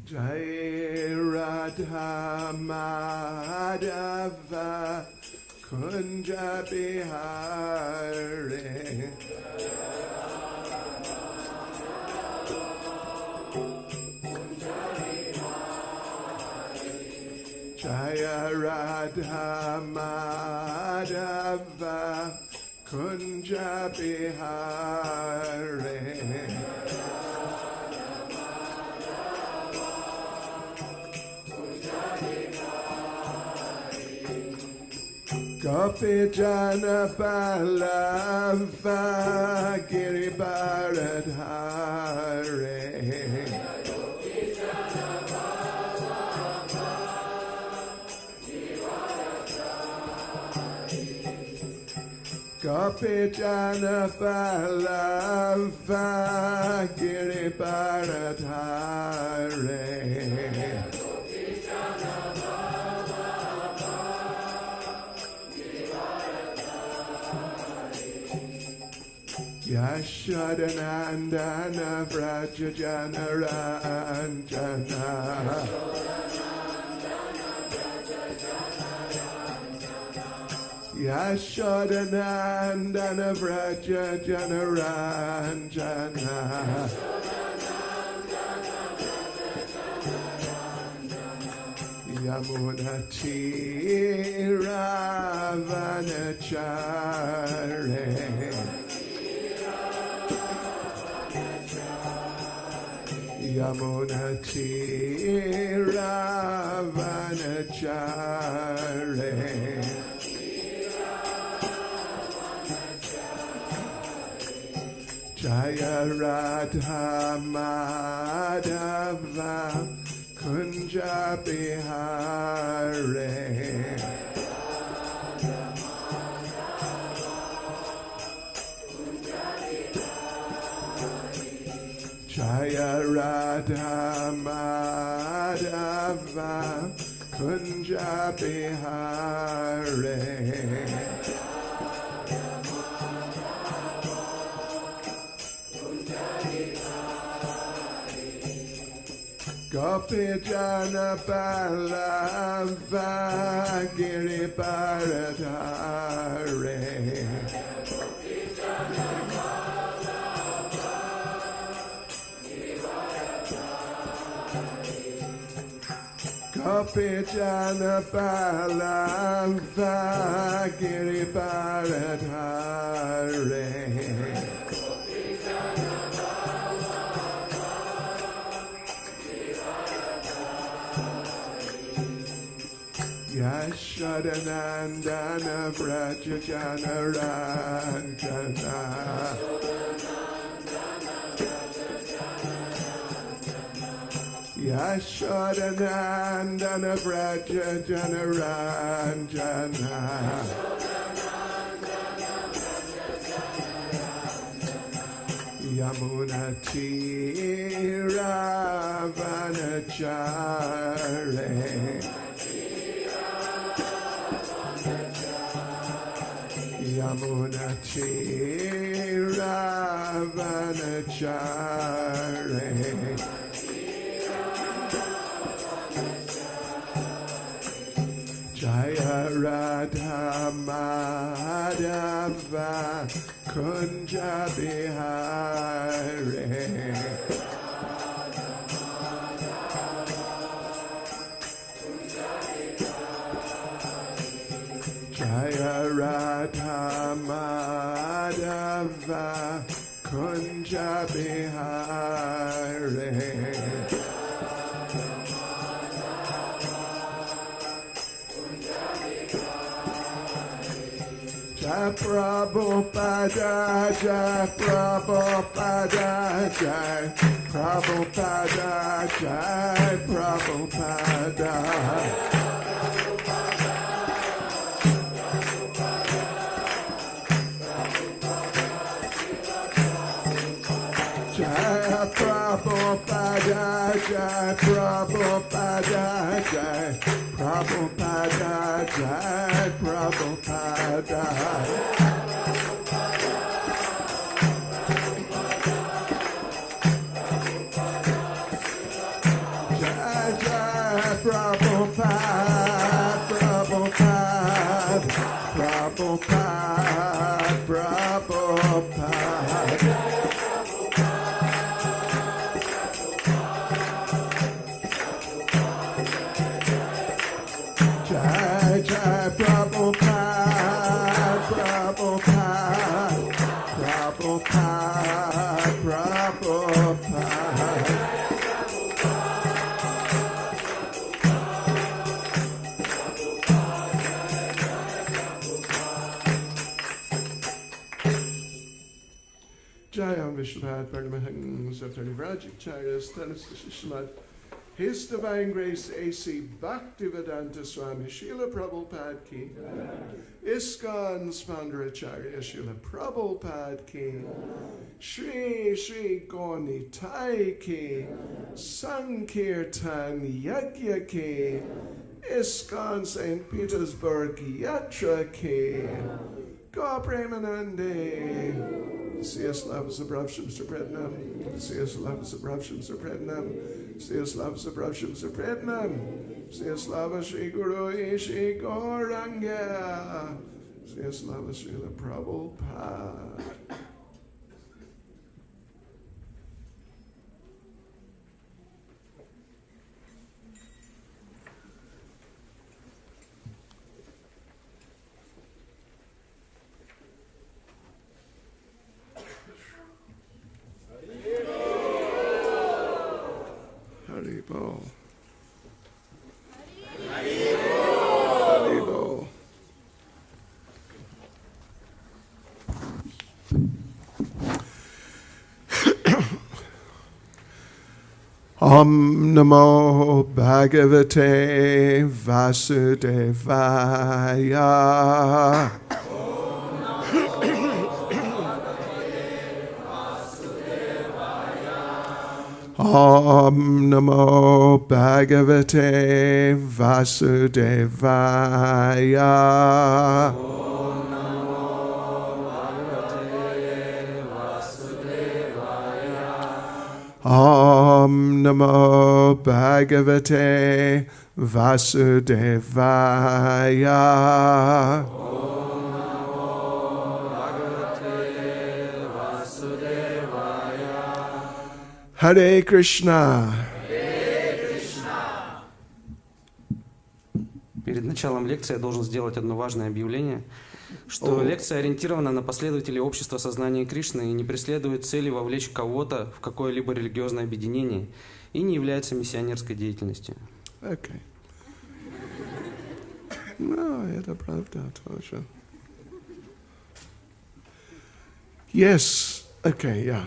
Jai Radha Madhava Kunja Bihari Jaya Radha Madhava Kunja Bihari Gopi Jana Balava Giribaradhare Gopi Jana Balava Giribaradhare Yashodanandana Vraja Janaranjana Yashodanandana Vraja Janaranjana Yamunati Ravanachare Yamunati Ravanachare Jaya Radha Madhava Kunja Bihari Jaya Radha Madhava Kunja Bihari Gopi Jana Balava Giribaradhare Gopi Jana Balava Giribaradhare Yashodanandana Vraja Janaranjana Yashodanandana Vraja Janaranjana Yamunati Ravanachare Yamunati Ravanachare Jaya Radha Madhava Kunja Bihari Jaya Radha Madhava Kunja Bihari Jai Prabhupada Jai Prabhupada Jai Prabhupada Jai Prabhupada Jai Prabhupada Jai Prabhupada Jai Prabhupada Jai Prabhupada Jai Vishnupad Paramahans of Vrajacharya Stanistishmad. His Divine Grace A.C. Bhaktivedanta Swami Srila Prabhupada Ki. ISKCON Spandaracharya Srila Prabhupada Ki. Shri Shri Gaunitai Ki. Sankirtan Yagya Ki. ISKCON St. Petersburg Yatra Ki. Ga Premanande. CS Lava Sabrabsham Saprednam. CS Lava Sabrabsham Saprednam. CS Lava Sabrabsham Saprednam. CS Lava Shri Guru Ishi Gauranga. CS Lava Srila Prabhupada. Haribol. Haribol. Om Namo Bhagavate Vasudevaya. Om Namo Bhagavate Vasudevaya. Om Namo Bhagavate Vasudevaya. Om Namo Bhagavate Vasudevaya. Hare Krishna. Перед началом лекции я должен сделать одно важное объявление, что лекция ориентирована на последователей общества сознания Кришны и не преследует цели вовлечь кого-то в какое-либо религиозное объединение и не является миссионерской деятельностью. Okay. No, это правда тоже. Yes. Okay, yeah.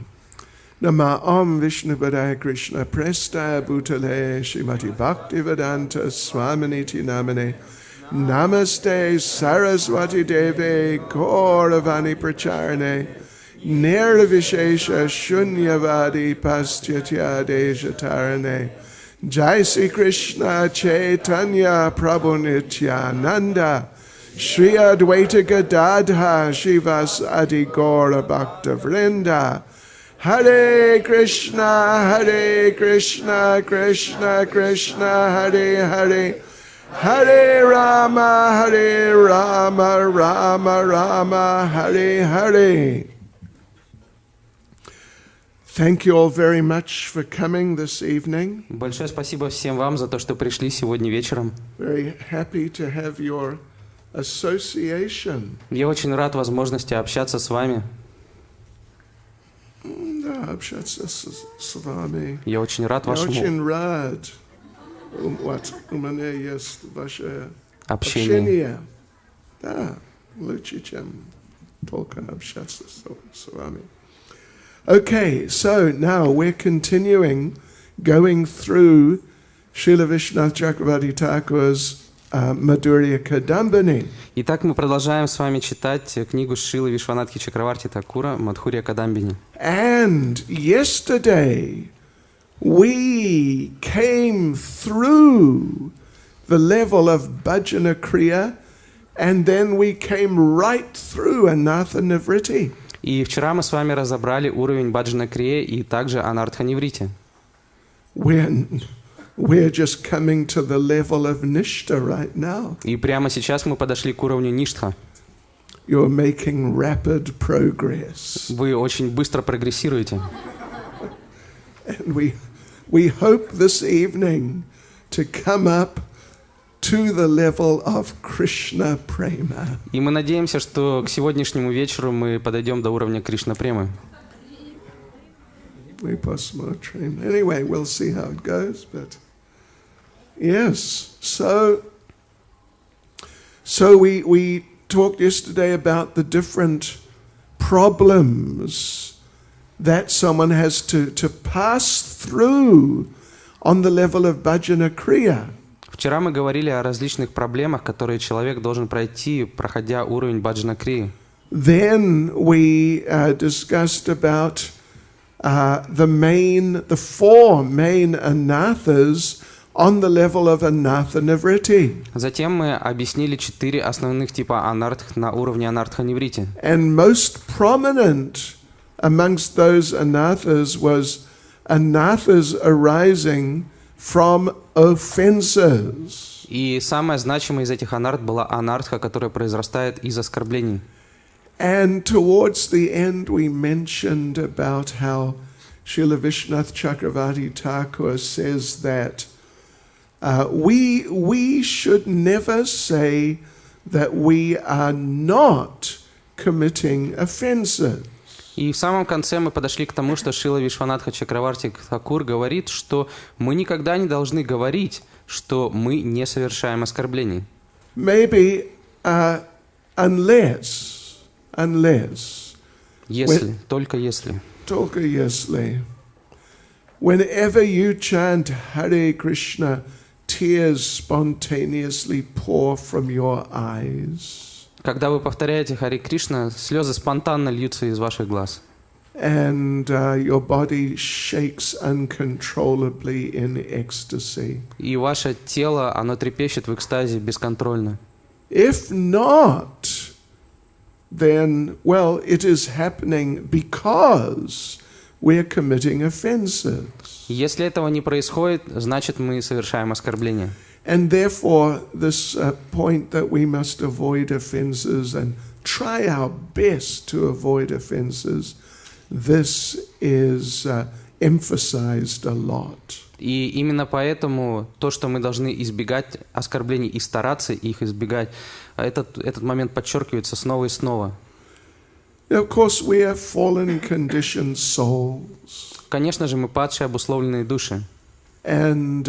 Nama Om Vishnu Padaya Krishna Prestaya Bhutale Srimati Bhaktivedanta Swaminiti Namane Namaste Saraswati Deve Gauravani Pracharane Nirvishesha Shunyavadi Pastyatya Dejatarane Jai Sri Krishna Chaitanya Prabhu Nityananda Shri Advaita Gadadha Shivas Adi Gaura Bhakta Vrinda Hare Krishna, Krishna Krishna, Hare Hare, Hare Rama, Rama Rama, Hare Hare. Thank you all very much for coming this evening. Большое спасибо всем вам за то, что пришли сегодня вечером. Very happy to have your association. Я очень рад возможности общаться с вами. Да, общаться с вами. Я очень рад Я вашему очень рад. У меня есть ваше общению. Да, лучше, чем только общаться с вами. Okay, so now we're continuing going through Srila Vishwanath Chakravarti Thakur's Мадхурья-кадамбини. Итак, мы продолжаем с вами читать книгу Шрилы Вишванатхи Чакраварти Такура «Мадхурья-кадамбини». And yesterday we came through the level of bhajana kriya and then we came right through anartha nivritti. И вчера мы с вами разобрали уровень баджана крия и также анартха ниврити. We're just coming to the level of nishta right now. И прямо сейчас мы подошли к уровню ништха. You're making rapid progress. Вы очень быстро прогрессируете. And we hope this evening to come up to the level of Krishna prema. И мы надеемся, что к сегодняшнему вечеру мы подойдем до уровня Кришна премы. Anyway, we'll see how it goes, but yes. So we talked yesterday about the different problems that someone has to pass through on the level of bhajana kriya. Вчера мы говорили о различных проблемах, которые человек должен пройти, проходя уровень баджана-крии. Then we discussed about the four main anathas on the level of anatha nivritti. Затем мы объяснили 4 основных типа анартх на уровне анартха-ниврити. And most prominent amongst those anathas was anathas arising from offenses. И самая значимая из этих анарт была анартха, которая произрастает из оскорблений. And towards the end we mentioned about how Srila Vishnath Chakravarti Thakur says that we should never say that we are not committing offenses. И в самом конце мы подошли к тому, что Шрила Вишванатха Чакраварти Тхакур говорит, что мы никогда не должны говорить, что мы не совершаем оскорблений. Maybe unless Если, только если. Whenever you chant Hare Krishna, tears spontaneously pour from your eyes. Когда вы повторяете Харе Кришна, слезы спонтанно льются из ваших глаз. And your body shakes uncontrollably in ecstasy. И ваше тело, оно трепещет в экстазе бесконтрольно. If not, then, well, it is happening because we're committing offenses. Если этого не происходит, значит мы совершаем оскорбление. And therefore, this point that we must avoid offenses and try our best to avoid offenses, this is emphasized a lot. И именно поэтому то, что мы должны избегать оскорблений и стараться их избегать, этот момент подчеркивается снова и снова. Of course, we are fallen, conditioned souls. Конечно же, мы падшие, обусловленные души. And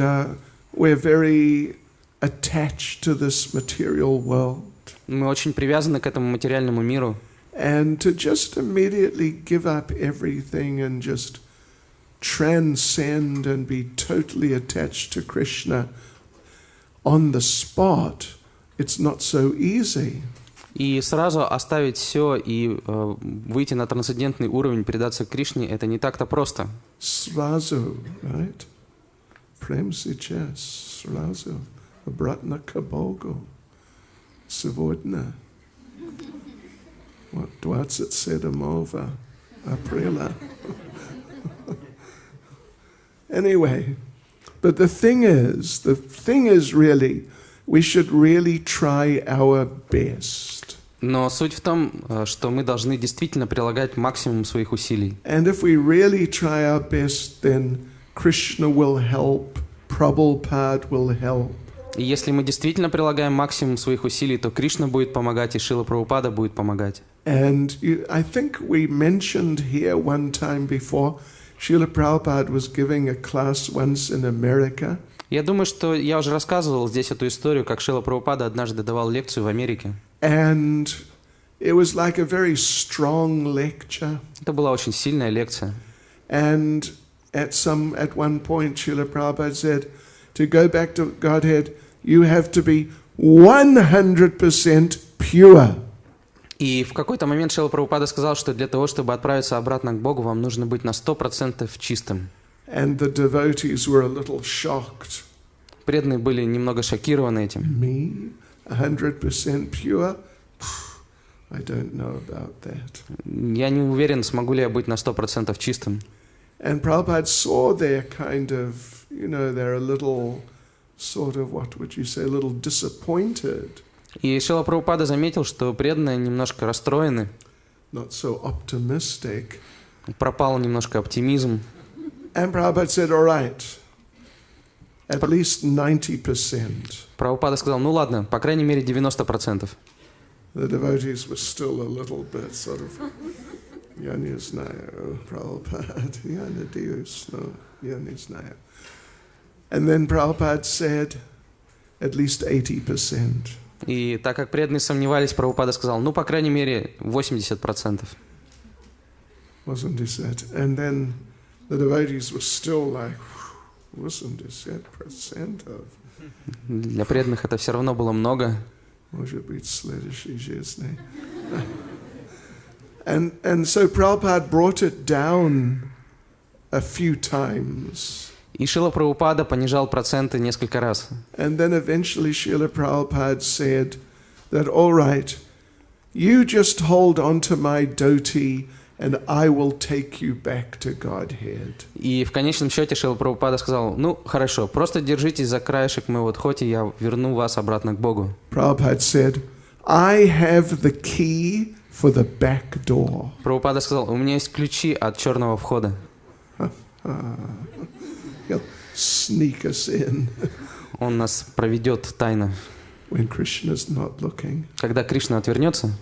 we're very attached to this material world. Мы очень привязаны к этому материальному миру. And to just immediately give up everything and just transcend and be totally attached to Krishna on the spot, it's not so easy. И сразу оставить все и выйти на трансцендентный уровень, передаться Кришне, это не так-то просто. Srazu, right? Prem сейчас, сразу, обратно к Богу, сегодня, 27 апреля. Anyway, but the thing is really, we should really try our best. Но суть в том, что мы должны действительно прилагать максимум своих усилий. And if we really try our best, then Krishna will help, Prabhupada will help. И если мы действительно прилагаем максимум своих усилий, то Кришна будет помогать, и Шрила Прабхупада будет помогать. And I think we mentioned here one time before, Srila Prabhupada was giving a class once in America. Я думаю, что я уже рассказывал здесь эту историю, как Шрила Прабхупада однажды давал лекцию в Америке. And it was like a very strong lecture. Это была очень сильная лекция. And at one point, Srila Prabhupada said, to go back to Godhead, you have to be 100% pure. И в какой-то момент Шрила Прабхупада сказал, что для того, чтобы отправиться обратно к Богу, вам нужно быть на 100% чистым. And the devotees were a little shocked. Преданные были немного шокированы этим. Me, 100% pure? I don't know about that. Я не уверен, смогу ли я быть на 100% чистым. And Prabhupada saw their kind of, they're a little sort of, what would you say, a little disappointed. И Шрила Прабхупада заметил, что преданные немножко расстроены. Not so optimistic. Пропал немножко оптимизм. And Prabhupada said, all right, at least 90%. Прабхупада сказал, ну ладно, по крайней мере 90%. The devotees were still a little bit sort of, я не знаю, Prabhupada, я надеюсь, но я не знаю. And then Prabhupada said, at least 80%. И так как преданные сомневались, Прабхупада сказал, ну, по крайней мере, 80%. wasn't it? And then the devotees were still like, 80% of. Для преданных это все равно было много. Может быть, следующей жизни. And so Prabhupada brought it down a few times. И Шрила Прабхупада понижал проценты несколько раз. And then eventually Srila Prabhupada said that, all right, you just hold on to my dhoti and I will take you back to Godhead. И в конечном счете Шрила Прабхупада сказал, ну хорошо, просто держитесь за краешек моего дхоти, я верну вас обратно к Богу. Prabhupada said, I have the key for the back door. Прабхупада сказал, у меня есть ключи от черного входа. He'll sneak us in Он нас проведет тайно. when Krishna's not looking. Когда Кришна отвернется.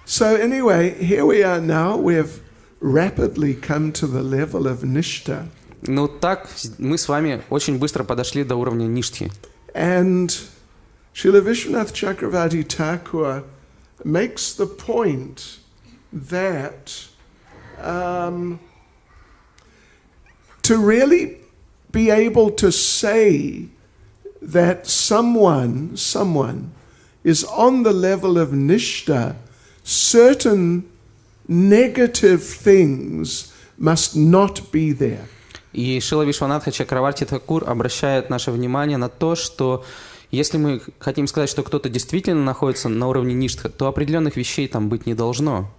So anyway, here we are now. We have rapidly come to the level of Nishta. Ну так, мы с вами очень быстро подошли до уровня ништхи. And Srila Vishwanath Chakravarti Thakur makes the point that to really be able to say that someone is on the level of Nishta, certain negative things must not be there. И Шрила Вишванатха Чакраварти Thakур обращает наше внимание на то, что если мы хотим сказать, что кто-то действительно находится на уровне ништха, то определенных вещей там быть не должно.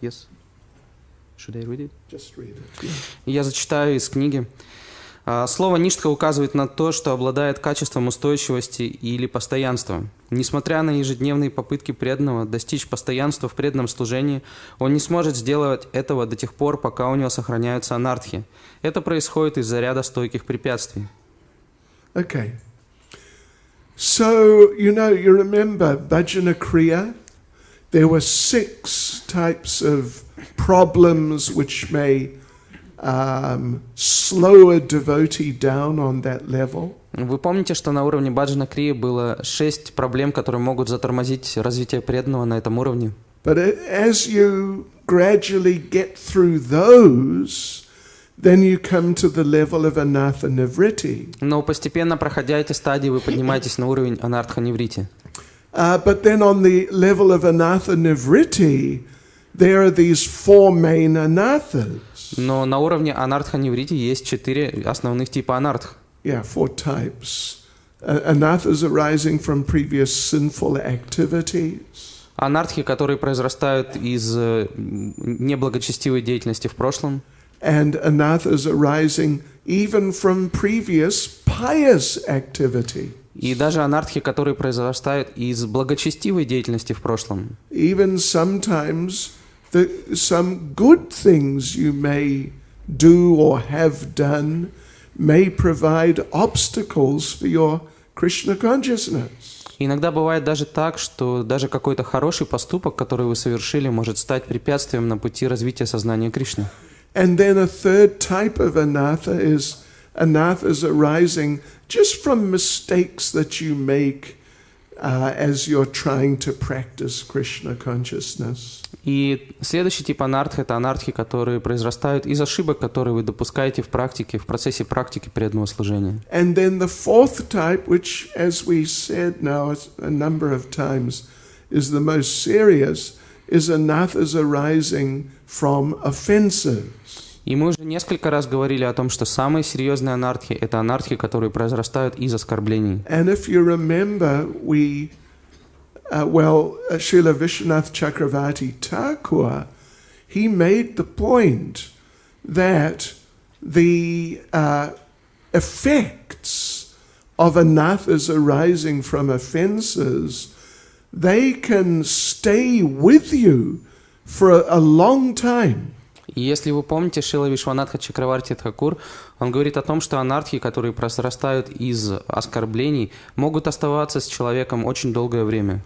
Yes. Should I read it? Just read it. Я зачитаю из книги. Слово «ништха» указывает на то, что обладает качеством устойчивости или постоянства. Несмотря на ежедневные попытки преданного достичь постоянства в преданном служении, он не сможет сделать этого до тех пор, пока у него сохраняются анартхи. Это происходит из-за ряда стойких препятствий. Okay. So, you remember Bhajana Kriya? There were 6 types of problems which may slow a devotee down on that level. Вы помните, что на уровне баджана крии было 6 проблем, которые могут затормозить развитие преданного на этом уровне. But as you gradually get through those, then you come to the level of anartha nivritti. Но постепенно, проходя эти стадии, вы поднимаетесь на уровень анартха ниврити. But then on the level of anartha nivritti, there are these 4 main anarthas. Но на уровне анартха ниврити есть 4 основных типа анартх. Yeah, 4 types. Anarthas arising from previous sinful activities. Анартхи, которые произрастают из неблагочестивой деятельности в прошлом. And anarthas arising even from previous pious activity. И даже анартхи, которые произрастают из благочестивой деятельности в прошлом. Even sometimes some good things you may do or have done may provide obstacles for your Krishna consciousness. Иногда бывает даже так, что даже какой-то хороший поступок, который вы совершили, может стать препятствием на пути развития сознания Кришны. And then a third type of anartha is anarthas arising just from mistakes that you make as you're trying to practice Krishna consciousness. И следующий тип анартх — это анартхи, которые произрастают из ошибок, которые вы допускаете в практике, в процессе практики преданного служения. And then the fourth type, which, as we said now a number of times, is the most serious, is anarthas arising from offenses. И мы уже несколько раз говорили о том, что самые серьезные анартхи — это анартхи, которые произрастают из оскорблений. And if you remember, Srila Vishwanath Chakravarti Thakur, he made the point that the effects of anarthas arising from offenses, they can stay with you for a long time. И если вы помните, Шрила Вишванатха Чакраварти Thakур, он говорит о том, что анартхи, которые произрастают из оскорблений, могут оставаться с человеком очень долгое время.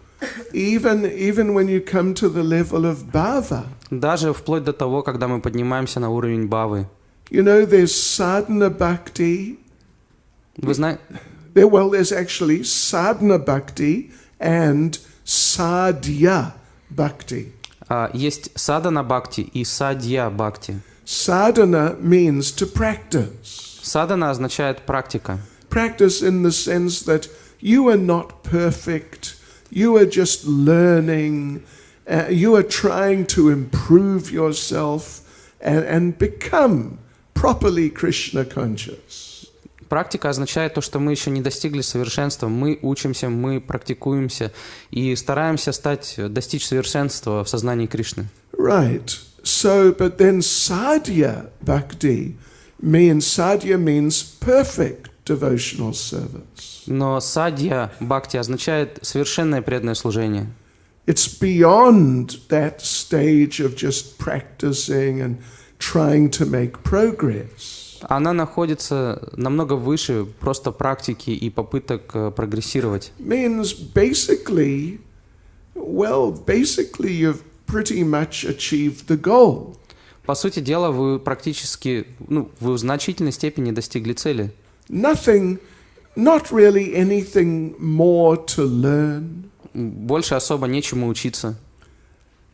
Even when you come to the level of bhava. Даже вплоть до того, когда мы поднимаемся на уровень бхавы. You know, there's sadhana bhakti. Вы знаете... There's actually sadhana bhakti and sadhya bhakti. Есть садана бхакти и садья бхакти. Sadhana means to practice. Садана означает практика. Practice in the sense that you are not perfect, you are just learning, you are trying to improve yourself and become properly Krishna conscious. Практика означает то, что мы еще не достигли совершенства, мы учимся, мы практикуемся и стараемся достичь совершенства в сознании Кришны. Right. So, but then sadhya bhakti means perfect devotional service. Но садья бхакти означает совершенное преданное служение. It's beyond that stage of just practicing and trying to make progress. Она находится намного выше просто практики и попыток прогрессировать. Means basically you've pretty much achieved the goal. По сути дела, вы практически, вы в значительной степени достигли цели. Not really anything more to learn. Больше особо нечему учиться.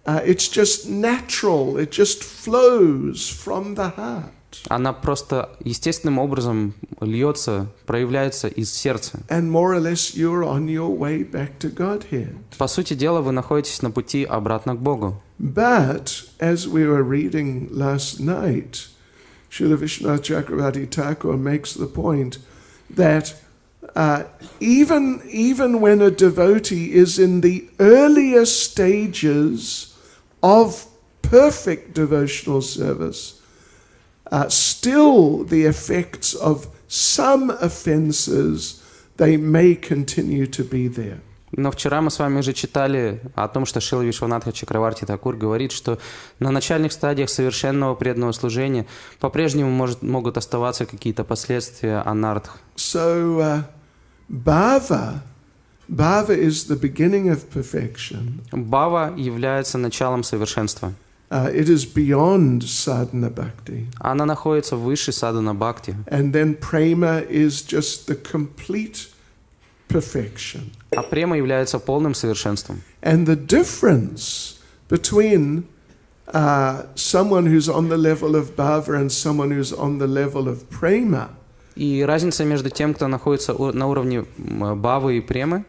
It's just natural. It just flows from the heart. Она просто естественным образом льется, проявляется из сердца. And more or less you're on your way back to Godhead. По сути дела, вы находитесь на пути обратно к Богу. But, as we were reading last night, Srila Vishwanath Chakravarti Thakur makes the point that even when a devotee is in the earlier stages of perfect devotional service, still the effects of some offenses, they may continue to be there. Но вчера мы с вами уже читали о том, что Шрила Вишванатха Чакраварти Такур говорит, что на начальных стадиях совершенного преданного служения по-прежнему могут оставаться какие-то последствия анартх. So, bhava is the beginning of perfection. Бхава является началом совершенства. It is beyond sadhana bhakti. Она находится выше садхана бхакти. And then prema is just the complete perfection. А према является полным совершенством. And the difference between someone who's on the level of bhava and someone who's on the level of prema. И разница между тем, кто находится на уровне бхавы и премы,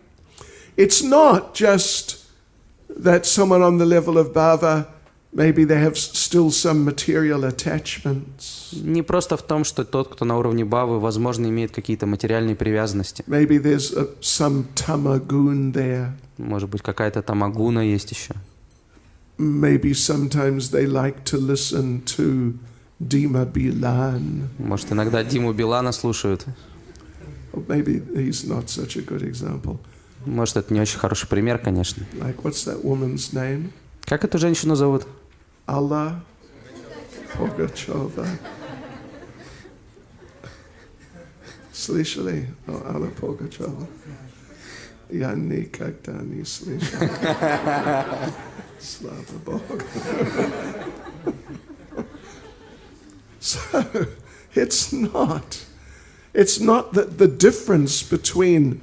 it's not just that someone on the level of bhava, maybe they have still some material attachments. Не просто в том, что тот, кто на уровне бхавы, возможно, имеет какие-то материальные привязанности. Maybe there's some tamagun there. Может быть, какая-то тамагуна есть еще. Maybe sometimes they like to listen to Dima Bilan. Может, иногда Диму Билана слушают. Or maybe he's not such a good example. Может, это не очень хороший пример, конечно. Like, what's that woman's name? Как эту женщину зовут? Alla Pugacheva. Слышали? Alla Pugacheva. Я никогда не слышал. Слава Богу. So, it's not that the difference between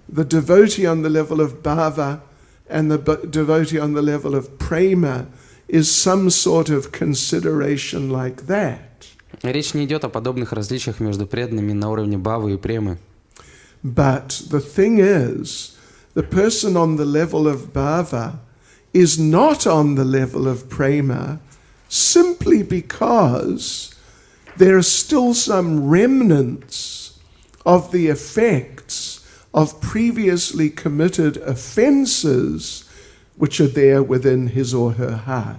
the devotee on the level of bhava and the devotee on the level of prema is some sort of consideration like that. Речь не идет о подобных различиях между преданными на уровне бхавы и премы. But the thing is, the person on the level of bhava is not on the level of prema simply because there are still some remnants of the effects of previously committed offenses which are there within his or her heart.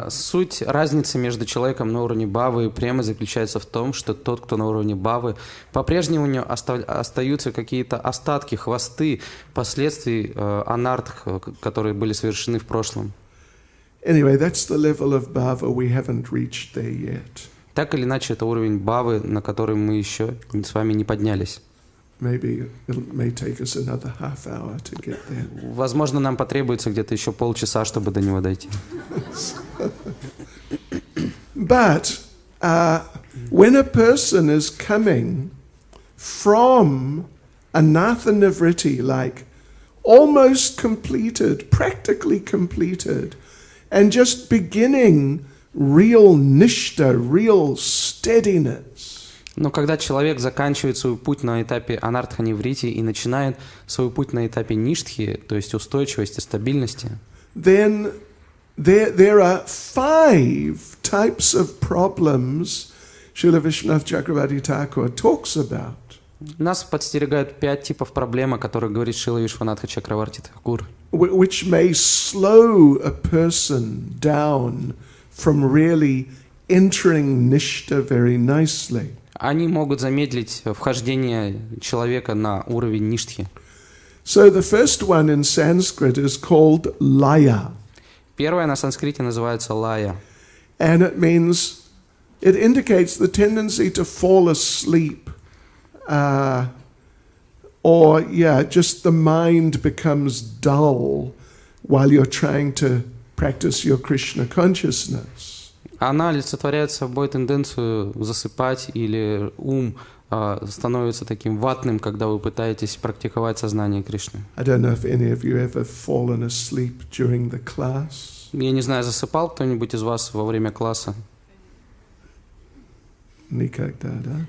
Суть разницы между человеком на уровне бхавы и премы заключается в том, что тот, кто на уровне бхавы, по-прежнему у него остаются какие-то остатки, хвосты последствий анартх, которые были совершены в прошлом. Anyway, that's the level of bhava we haven't reached there yet. Так или иначе, это уровень бхавы, на который мы еще с вами не поднялись. Maybe it may take us another half hour to get there. Возможно, нам потребуется где-то еще полчаса, чтобы до него дойти. But when a person is coming from anartha nivriti, like almost completed, practically completed, and just beginning real nishta, real steadiness. Но когда человек заканчивает свой путь на этапе анартха-неврити и начинает свой путь на этапе ништхи, то есть устойчивости, стабильности, then there are 5 types of problems Srila Vishwanath Chakravarti Thakur talks about. нас подстерегают 5 типов проблем, о которых говорит Шрила Вишванатха Чакраварти Тхакур, Which may slow a person down from really entering nishta very nicely. Они могут замедлить вхождение человека на уровень ништхи. So the first one in Sanskrit is called laya. Первое на санскрите называется лая. And it indicates the tendency to fall asleep. Just the mind becomes dull while you're trying to practice your Krishna consciousness. Она олицетворяет собой тенденцию засыпать, или ум становится таким ватным, когда вы пытаетесь практиковать сознание Кришны. I don't know if any of you ever fallen asleep during the class. Я не знаю, засыпал кто-нибудь из вас во время класса? Никогда, да?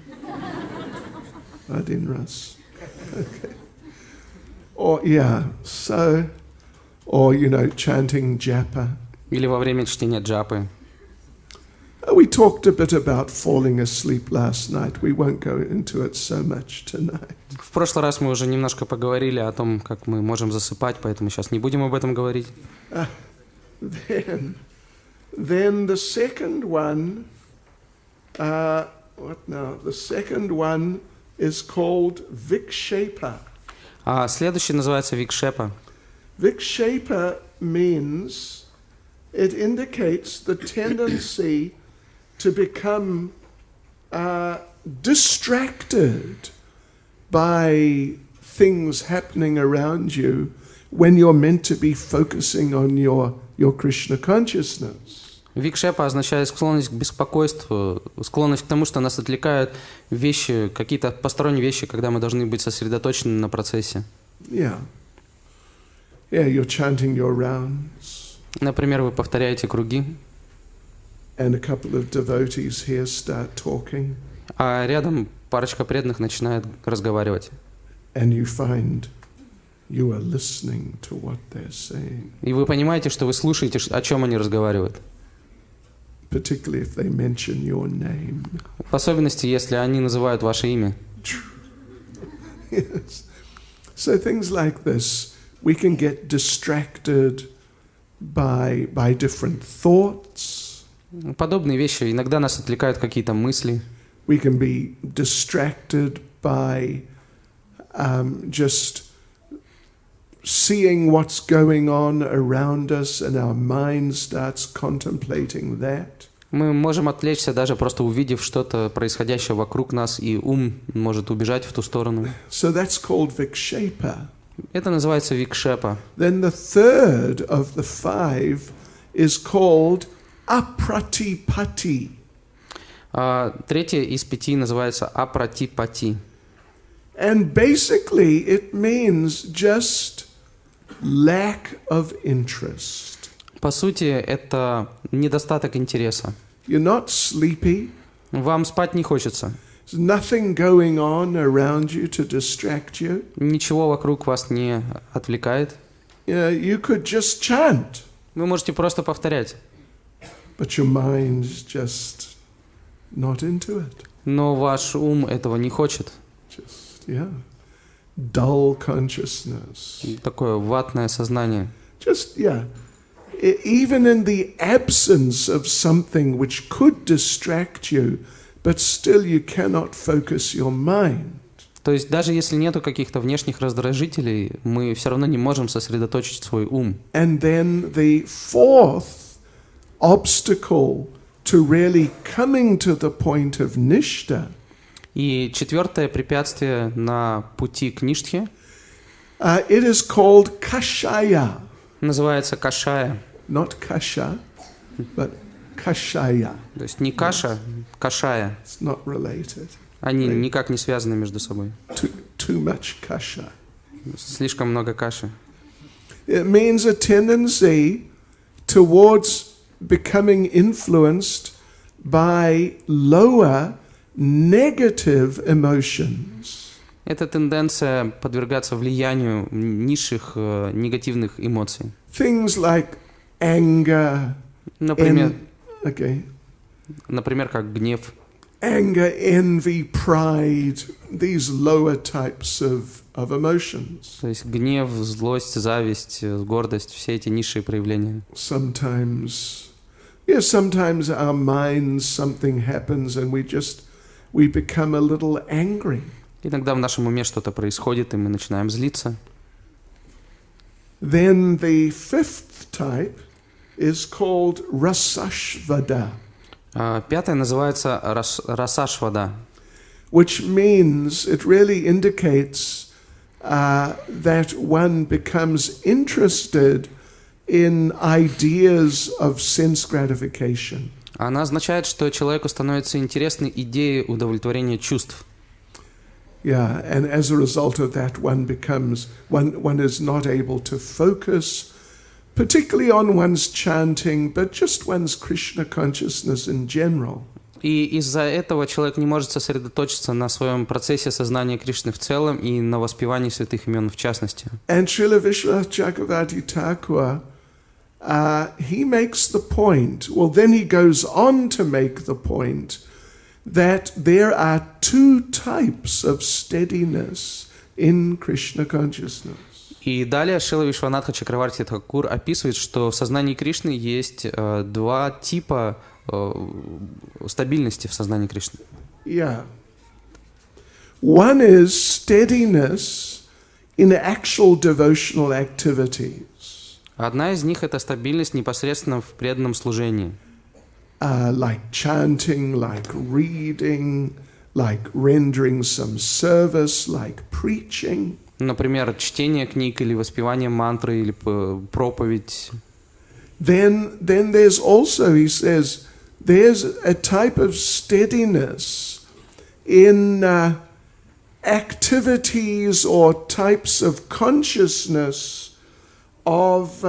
Один раз. Okay. Or chanting japa. Или во время чтения джапы. We talked a bit about falling asleep last night. We won't go into it so much tonight. В прошлый раз мы уже немножко поговорили о том, как мы можем засыпать, поэтому сейчас не будем об этом говорить. Then the second one, The second one is called vikshepa. А следующий называется викшепа. Vikshepa means it indicates the tendency to become distracted by things happening around you when you're meant to be focusing on your Krishna consciousness. Викшепа означает склонность к беспокойству, склонность к тому, что нас отвлекают вещи, какие-то посторонние вещи, когда мы должны быть сосредоточены на процессе. Yeah, you're chanting your rounds. Например, вы повторяете круги. And a couple of devotees here start talking. А рядом парочка преданных начинает разговаривать. And you find you are listening to what they're saying. И вы понимаете, что вы слушаете, о чем они разговаривают. Particularly if they mention your name. В особенности, если они называют ваше имя. Yes. So things like this, we can get distracted by different thoughts. Подобные вещи иногда нас отвлекают какие-то мысли. We can be distracted by just seeing what's going on around us, and our mind starts contemplating that. Мы можем отвлечься, даже просто увидев что-то происходящее вокруг нас, и ум может убежать в ту сторону. So that's called vikshepa. Это называется викшепа. Then the third of the 5 is called apratipati. Третье из 5 называется апратипати. And basically it means just lack of interest. По сути, это недостаток интереса. You're not sleepy. Вам спать не хочется. There's nothing going on around you to distract you. Ничего вокруг вас не отвлекает. You could just chant. Вы можете просто повторять. But your mind's just not into it. Но ваш ум этого не хочет. Dull consciousness. Такое ватное сознание. Even in the absence of something which could distract you, but still you cannot focus your mind. То есть даже если нету каких-то внешних раздражителей, мы все равно не можем сосредоточить свой ум. And then the fourth obstacle to really coming to the point of nishta. И четвертое препятствие на пути к ништхе it is called kashaya. Называется кашая. Not kasha, but kashaya. То есть не каша, кашая. It's not related. Они никак не связаны между собой. To too much kasha. Слишком много каши. It means a tendency towards becoming influenced by lower negative emotions. Это тенденция подвергаться влиянию низших негативных эмоций. Things like anger, Например, okay. например, как гнев, Anger, envy, pride, these lower types of emotions. то есть гнев, злость, зависть, гордость, все эти низшие проявления. Sometimes our minds, something happens and we become a little angry. Иногда в нашем уме что-то происходит, и мы начинаем злиться. Then the fifth type is called rasashvada, Пятое называется расашвада, which means it really indicates that one becomes interested in ideas of sense gratification. Она означает, что человеку становится интересной идея удовлетворения чувств. Yeah, and as a result of that, one is not able to focus, particularly on one's chanting, but just one's Krishna consciousness in general. И из-за этого человек не может сосредоточиться на своем процессе сознания Кришны в целом и на воспевании святых имен в частности. And Srila Vishwanath Chakravarti Thakur, he makes the point, well then he goes on to make the point, that there are two types of steadiness in Krishna consciousness. И далее Шрила Вишванатха Чакраварти Тхакур описывает, что в сознании Кришны есть два типа стабильности в сознании Кришны. Yeah. One is steadiness in actual devotional activities. Одна из них — это стабильность непосредственно в преданном служении. Like chanting, like reading, like rendering some service, like preaching. Например, чтение книг или воспевание мантры или проповедь. Then there's also, he says, there's a type of steadiness in activities or types of consciousness of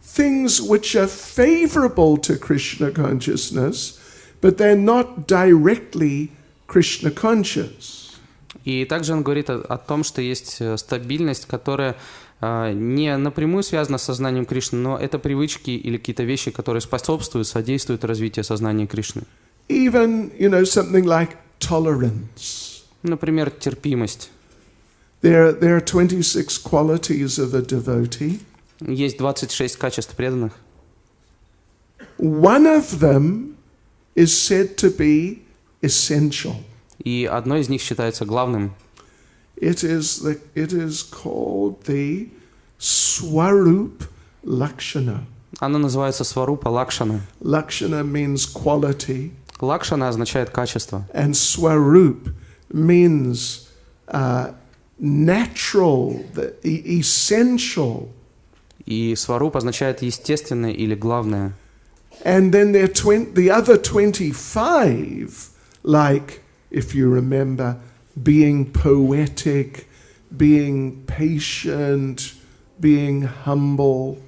things which are favorable to Krishna consciousness, but they're not directly Krishna conscious. И также он говорит о том, что есть стабильность, которая не напрямую связана с сознанием Кришны, но это привычки или какие-то вещи, которые способствуют, содействуют развитию сознания Кришны. Even, something like tolerance. Например, терпимость. There are 26 qualities of a devotee. Есть 26 качеств преданных. One of them is said to be essential. И одно из них считается главным. It is called the Swarup Lakshana. Оно называется сварупа лакшана. Lakshana means quality. Лакшана означает качество. And Swarup means natural, essential. И сварупа означает естественное или главное. And then there are the other 25, like, if you remember, being poetic, being patient, being humble.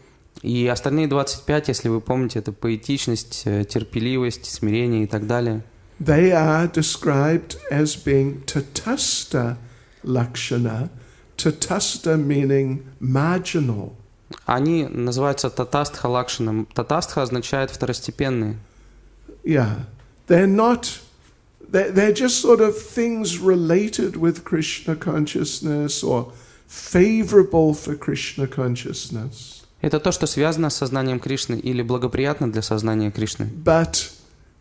И остальные 25, если вы помните, это поэтичность, терпеливость, смирение и так далее. They are described as being tatastha lakshana, tatastha meaning marginal. Они называются татастха лакшаном. Татастха означает второстепенные. Yeah, they're just sort of things related with Krishna consciousness or favorable for Krishna consciousness. Это то, что связано с сознанием Кришны или благоприятно для сознания Кришны. But,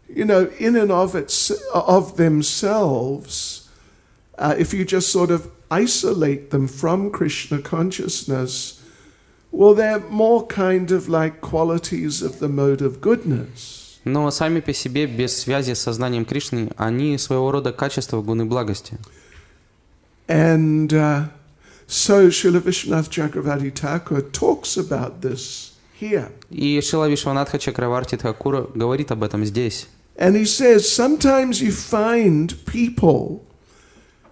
in and of themselves, if you just sort of isolate them from Krishna consciousness, well, they're more kind of like qualities of the mode of goodness. Но сами по себе, без связи с сознанием Кришны, они своего рода качества гуны благости. And so Srila Vishwanath Chakravarti Thakur talks about this here. И Шрила Вишванатха Чакраварти Тхакур говорит об этом здесь. And he says, sometimes you find people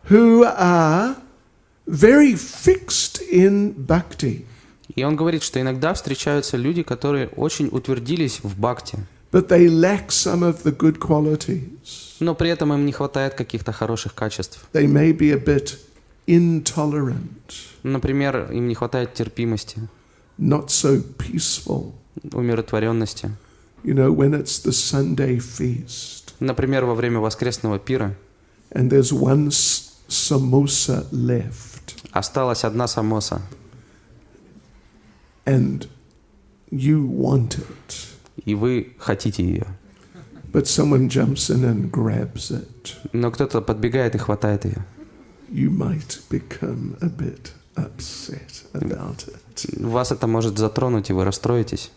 who are very fixed in bhakti. И он говорит, что иногда встречаются люди, которые очень утвердились в бхакти, But they lack some of the good qualities. но при этом им не хватает каких-то хороших качеств. They may be a bit intolerant, Например, им не хватает терпимости, not so peaceful. умиротворенности. You know, when it's the Sunday feast Например, во время воскресного пира and there's one samosa left осталась одна самоса, and you want it, и вы хотите ее. but someone jumps in and grabs it, Но кто-то подбегает и хватает ее. you might become a bit upset about it. Вас это может затронуть, и вы расстроитесь.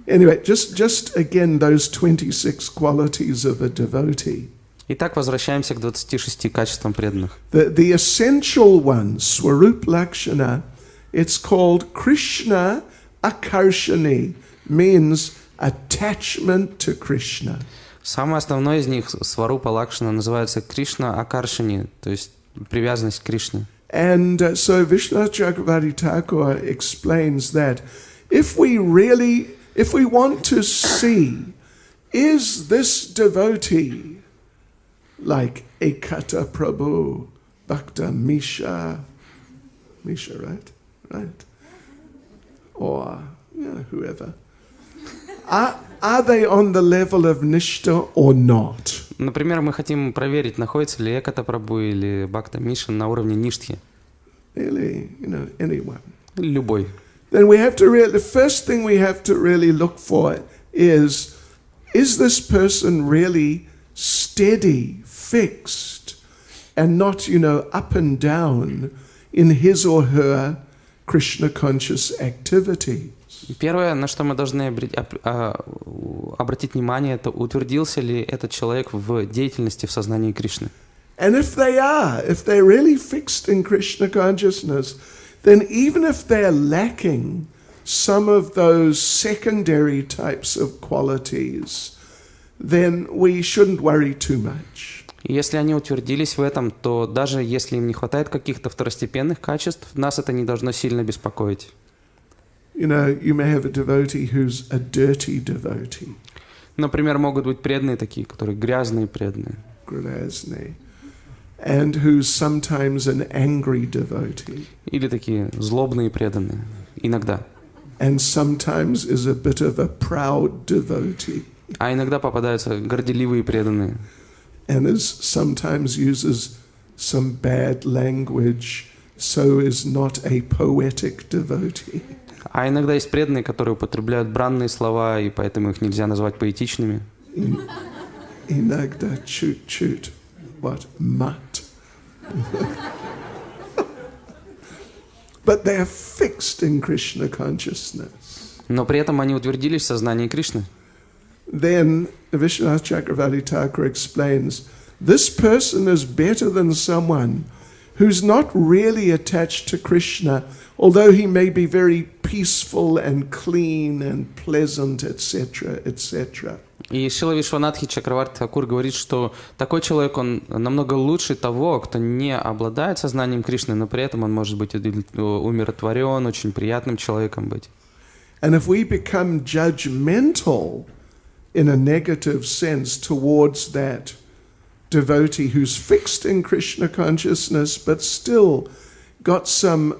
Anyway, just again those 26 qualities of a devotee. Итак, возвращаемся к 26 качествам преданных. The essential one, Swarup Lakshana, it's called Krishna Akarshani, means attachment to Krishna. Самое основное из них, Сварупа Лакшана, называется Кришна Акаршани, то есть привязанность к Кришне. And so Vishnu Chakravarti Thakur explains that if we want to see, is this devotee like Ekata Prabhu, Bhakta Misha, right? Right. Or whoever. Are they on the level of Nishta or not? Например, мы хотим проверить, находится ли Эката Прабху или Бхакта Мишин на уровне Ништхи. Really, anyone. Любой. Then the first thing we have to really look for is this person really steady, fixed, and not, up and down in his or her Krishna conscious activity? Первое, на что мы должны обратить внимание, это утвердился ли этот человек в деятельности в сознании Кришны. And if they're really fixed in Krishna consciousness, then even if they're lacking some of those secondary types of qualities, then we shouldn't worry too much. И если они утвердились в этом, то даже если им не хватает каких-то второстепенных качеств, нас это не должно сильно беспокоить. You may have a devotee who's a dirty devotee. Например, могут быть преданные такие, которые грязные преданные. Grazny. And who's sometimes an angry devotee. Или такие злобные преданные. Иногда. And sometimes is a bit of a proud devotee. А иногда попадаются горделивые преданные. And sometimes uses some bad language, so is not a poetic devotee. А иногда есть преданные, которые употребляют бранные слова, и поэтому их нельзя назвать поэтичными. Иногда чуть-чуть, мат. But they are fixed in Krishna consciousness. Но при этом они утвердились в сознании Кришны. Then Vishnu Chakravarti Thakur explains, this person is better than someone who's not really attached to Krishna, although he may be very peaceful and clean and pleasant, etc., etc. И Шрила Вишванатхи Чакраварти Тхакур говорит, что такой человек, он намного лучше того, кто не обладает сознанием Кришны, но при этом он может быть умиротворен, очень приятным человеком быть. And if we become judgmental in a negative sense towards that devotee who's fixed in Krishna consciousness but still got some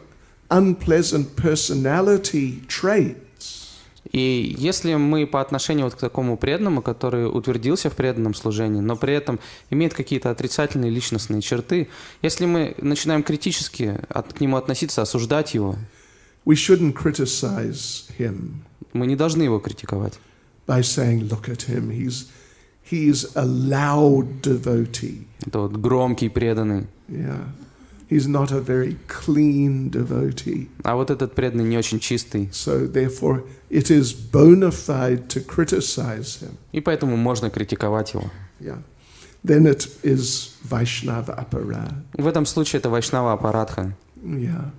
unpleasant personality traits. И если мы по отношению к такому преданному, который утвердился в преданном служении, но при этом имеет какие-то отрицательные личностные черты, если мы начинаем критически к нему относиться, осуждать его, we shouldn't criticize him. Мы не должны его критиковать. By saying, look at him, he's a loud devotee. Это вот громкий преданный. Yeah. He's not a very clean devotee. А вот этот преданный не очень чистый. So therefore it is bona fide to criticize him. И поэтому можно критиковать его. Yeah. Then it is Vaishnava aparadha. В этом случае это Вайшнава апарадха. Yeah.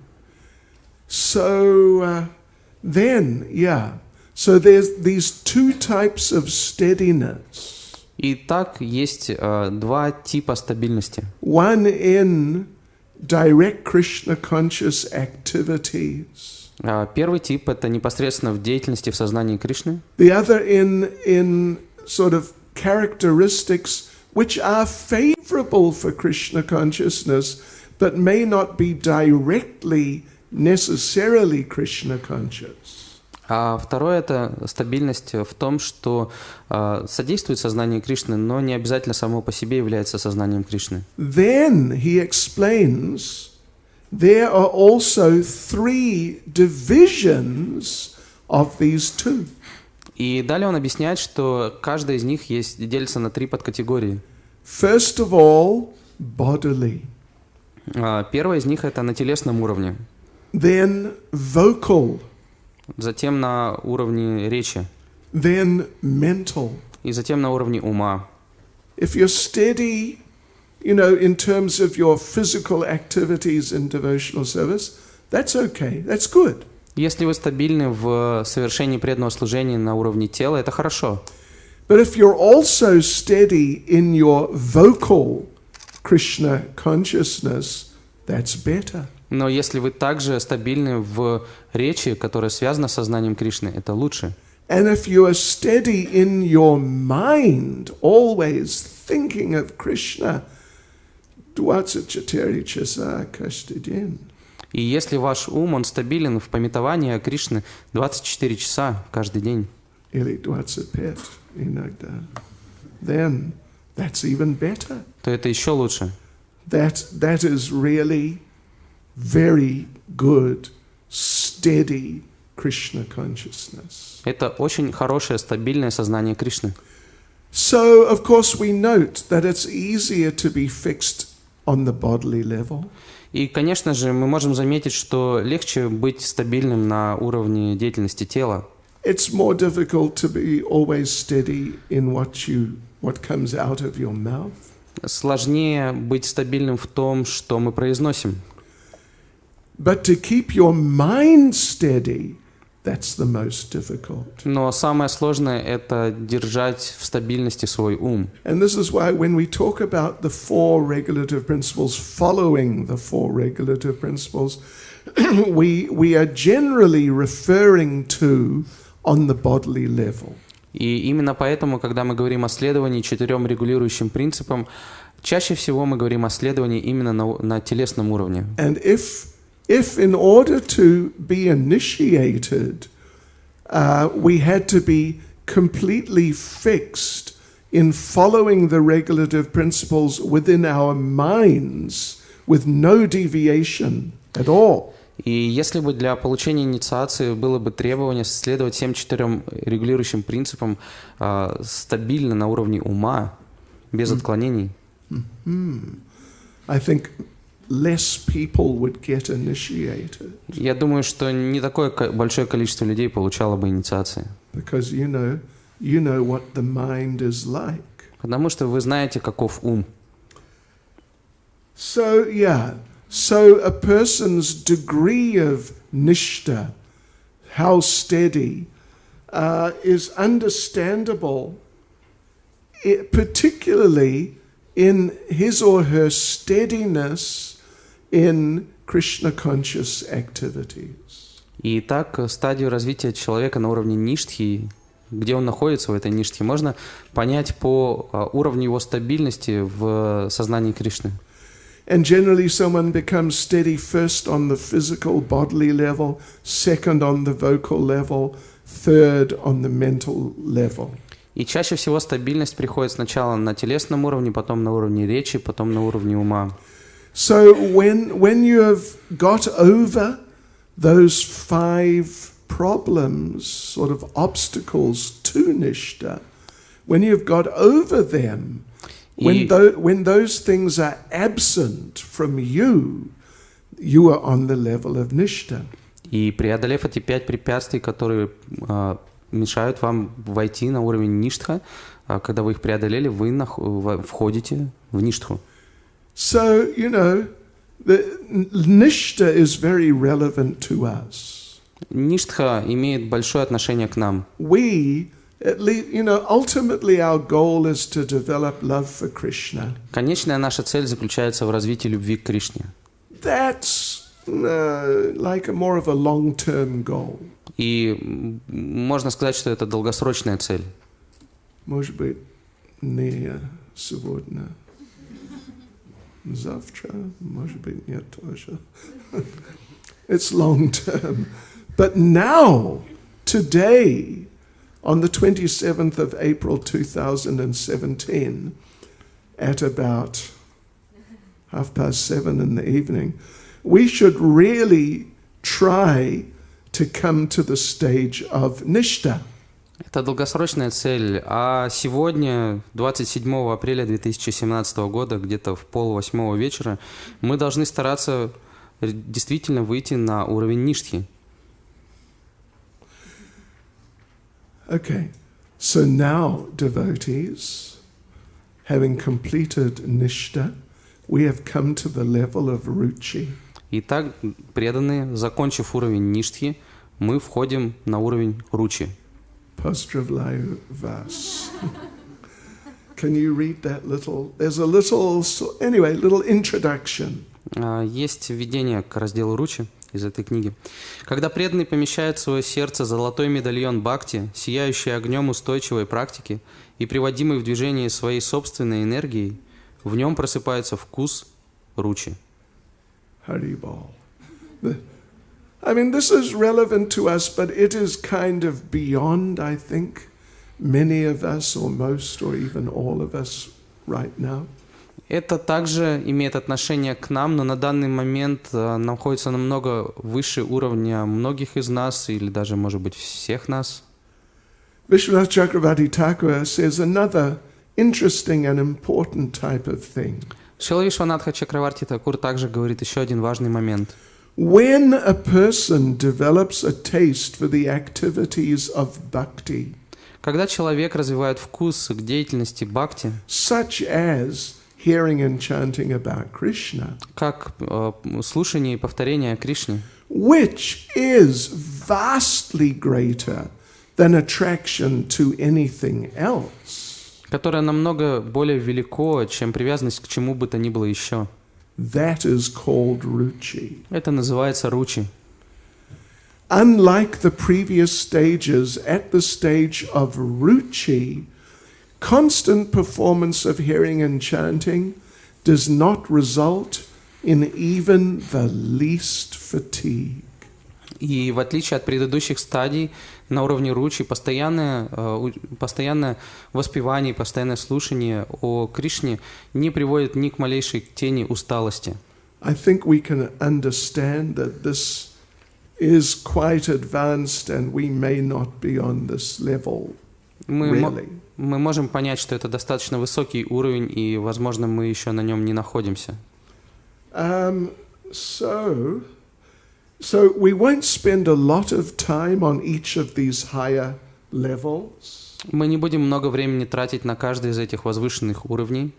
So so there's these two types of steadiness. Итак, есть два типа стабильности. One in direct Krishna conscious activities. Первый тип – это непосредственно в деятельности в сознании Кришны. The other in sort of characteristics which are favorable for Krishna consciousness, but may not be directly necessarily Krishna conscious. А второе – это стабильность в том, что содействует сознанию Кришны, но не обязательно само по себе является сознанием Кришны. Then he explains there are also three divisions of these two. И далее он объясняет, что каждая из них делится на 3 подкатегории. First of all, bodily. Первая из них – это на телесном уровне. Then vocal. Затем на уровне речи. Then mental. И затем на уровне ума. If you're steady, in terms of your physical activities in devotional service, that's okay, that's good. Если вы стабильны в совершении преданного служения на уровне тела, это хорошо. But if you're also steady in your vocal Krishna consciousness, that's better. Но если вы также стабильны в речи, которая связана с сознанием Кришны, это лучше. And if you are steady in your mind, always thinking of Krishna, и если ваш ум, он стабилен в памятовании о Кришне 24 часа каждый день, then that's even better. то это еще лучше. That is really very good, steady Krishna consciousness. Это очень хорошее, стабильное сознание Кришны. So, of course, we note that it's easier to be fixed on the bodily level. И, конечно же, мы можем заметить, что легче быть стабильным на уровне деятельности тела. It's more difficult to be always steady in what comes out of your mouth. Сложнее быть стабильным в том, что мы произносим. But to keep your mind steady, that's the most difficult. Но самое сложное – это держать в стабильности свой ум. And this is why when we talk about the 4 regulative principles, following the 4 regulative principles, we are generally referring to on the bodily level. И именно поэтому, когда мы говорим о следовании 4 регулирующим принципам, чаще всего мы говорим о следовании именно на телесном уровне. And if in order to be initiated, we had to be completely fixed in following the regulative principles within our minds with no deviation at all. И если бы для получения инициации было бы требование следовать всем 4 регулирующим принципам стабильно на уровне ума, без отклонений, I think less people would get initiated. Я думаю, что не такое большое количество людей получало бы инициации. Because you know what the mind is like. Потому что вы знаете, каков ум. So a person's degree of nishta, how steady, is understandable, particularly in his or her steadiness in Krishna conscious activities. И так стадию развития человека на уровне ништхи, где он находится в этой ништхе, можно понять по уровню его стабильности в сознании Кришны. And generally someone becomes steady first on the physical bodily level, second on the vocal level, third on the mental level. И чаще всего стабильность приходит сначала на телесном уровне, потом на уровне речи, потом на уровне ума. So when you have got over those 5 problems, sort of obstacles to nishta, when you've got over them, when those things are absent from you, you are on the level of nishta. И преодолев эти 5 препятствий, которые мешают вам войти на уровень ништха, когда вы их преодолели, вы входите в ништху. So, the nishta is very relevant to us. Ништха имеет большое отношение к нам. We, at least, ultimately our goal is to develop love for Krishna. Конечная наша цель заключается в развитии любви к Кришне. that's like more of a long-term goal. И можно сказать, что это долгосрочная цель. Может быть, не сегодня, завтра, может быть, нет тоже. It's long-term. But now, today, on the 27th of April 2017, at about 7:30 in the evening, we should really try to come to the stage of nishta. Это долгосрочная цель. А сегодня, 27 апреля 2017 года, где-то в 7:30 вечера, мы должны стараться действительно выйти на уровень ништхи. Okay, so now, devotees, having completed nishta, we have come to the level of ruchi. Итак, преданные, закончив уровень ништхи, мы входим на уровень ручи. Pozdravляю вас. Can you read that little? There's a little, little introduction. Есть введение к разделу ручи из этой книги. Когда преданный помещает в свое сердце золотой медальон Бхакти, сияющий огнем устойчивой практики и приводимый в движение своей собственной энергией, в нем просыпается вкус ручи. Haribol. I mean, this is relevant to us, but it is kind of beyond, I think, many of us, or most, or even all of us right now. Это также имеет отношение к нам, но на данный момент находится намного выше уровня многих из нас, или даже, может быть, всех нас. Vishwanath Chakravarti Thakur says another interesting and important type of thing. Шрила Вишванатха Чакраварти Такур также говорит еще один важный момент. When a person develops a taste for the activities of bhakti, Когда человек развивает вкус к деятельности бхакти, such as hearing and chanting about Krishna, как слушание и повторение о Кришне, which is vastly greater than attraction to anything else, которое намного более велико, чем привязанность к чему бы то ни было еще. that is called ruchi. Это называется ручи. Unlike the previous stages, at the stage of ruchi, constant performance of hearing and chanting does not result in even the least fatigue. И в отличие от предыдущих стадий, на уровне ручи постоянное воспевание, постоянное слушание о Кришне не приводит ни к малейшей тени усталости. I think we can understand that this is quite advanced and we may not be on this level really. Мы можем понять, что это достаточно высокий уровень, и, возможно, мы еще на нем не находимся. So we won't spend a lot of time on each of these higher levels. Мы не будем много времени тратить на каждый из этих возвышенных уровней.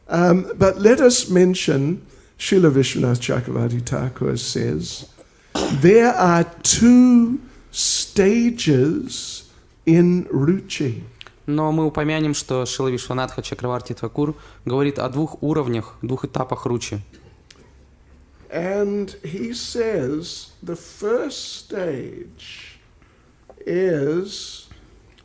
But let us mention, Srila Vishwanath Chakravarti Thakur says, there are two stages in ruchi. Но мы упомянем, что Шрила Вишванатха Чакраварти Такур говорит о двух уровнях, двух этапах ручи. And he says the first stage is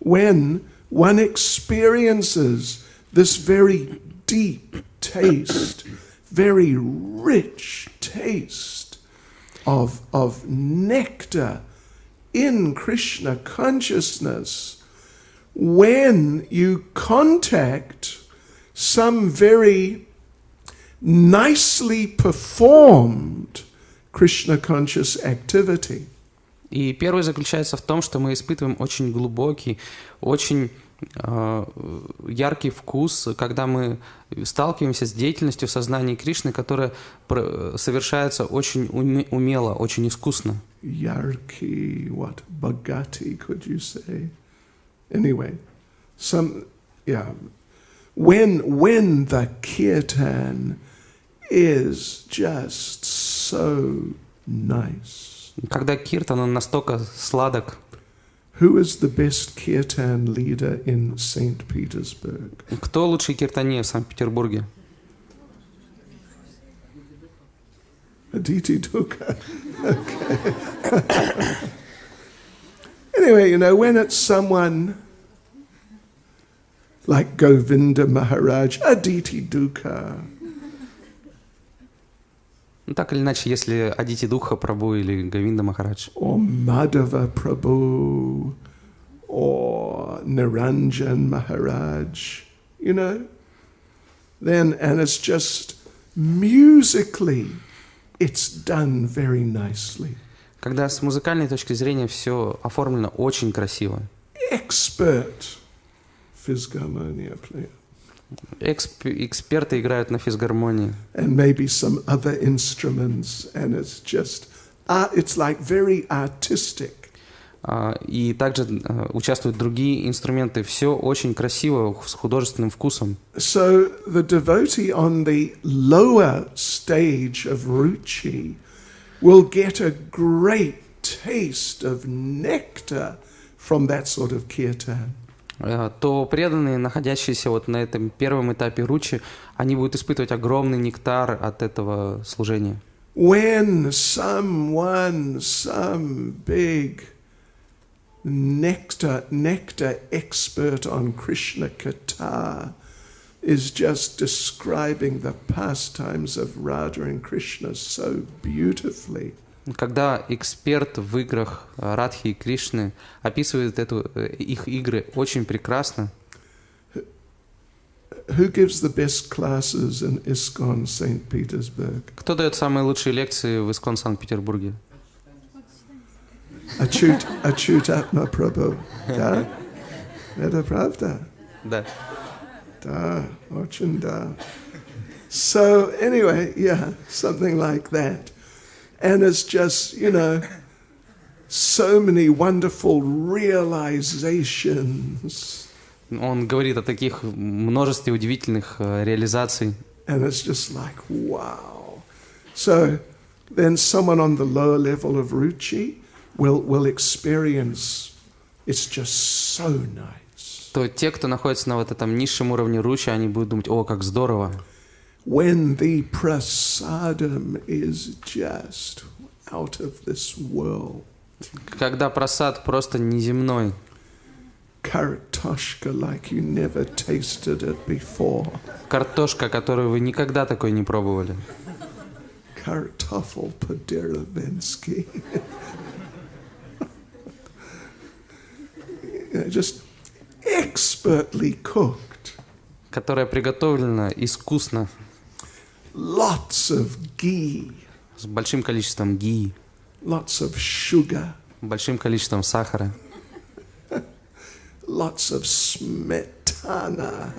when one experiences this very deep taste, very rich taste of nectar in Krishna consciousness, when you contact some very nicely performed Krishna conscious activity. И первый заключается в том, что мы испытываем очень глубокий, очень яркий вкус, когда мы сталкиваемся с деятельностью в сознании Кришны, которая совершается очень умело, очень искусно. Yarki, what? Bhagati, could you say? Anyway, when the kirtan is just so nice. Когда киртан, он настолько сладок. Who is the best kirtan leader in St. Petersburg? Кто лучший киртане в Санкт-Петербурге? Aditi dukkha. Okay. Anyway, you know, when it's someone like Govinda Maharaj, Aditi dukkha. Ну, так или иначе, если Адити Духа Прабху или Говинда Махарадж, Or Madhava Prabhu, or Niranjan Maharaj, you know, then, and it's just musically, it's done very nicely. когда с музыкальной точки зрения все оформлено очень красиво. Expert Fisharmonia player. Эксперты играют на физгармонии. And maybe some other instruments, and it's just, it's like very artistic. И также участвуют другие инструменты. Все очень красиво, с художественным вкусом. So the devotee on the lower stage of ruchi will get a great taste of nectar from that sort of kirtan. То преданные, находящиеся вот на этом первом этапе ручи, они будут испытывать огромный нектар от этого служения. When some big nectar expert on Krishna Katha is just describing the pastimes of Radha and Krishna so beautifully. Когда эксперт в играх Радхи и Кришны описывает их игры очень прекрасно. Who gives the best classes in ISKCON St. Petersburg? Кто дает самые лучшие лекции в ISKCON Санкт-Петербурге? Achyutatma Prabhu. Да? Это правда? Да. Da, очень да. So anyway, yeah, something like that. And it's just, you know, so many wonderful realizations. Он говорит о таких множестве удивительных реализаций. And it's just like, wow. So then someone on the lower level of ruchi will experience, it's just so nice. То те, кто находится на вот этом низшем уровне ручи, они будут думать: о, как здорово. When the prasadam is just out of this world. Когда прасад просто неземной. Kartoshka like you never tasted it before. Картошка, которую вы никогда такой не пробовали. Kartoffel по-деревенски. Just expertly cooked. Которая приготовлена искусно. Lots of ghee. С большим количеством ги. Lots of sugar. Большим количеством сахара. Lots of smetana.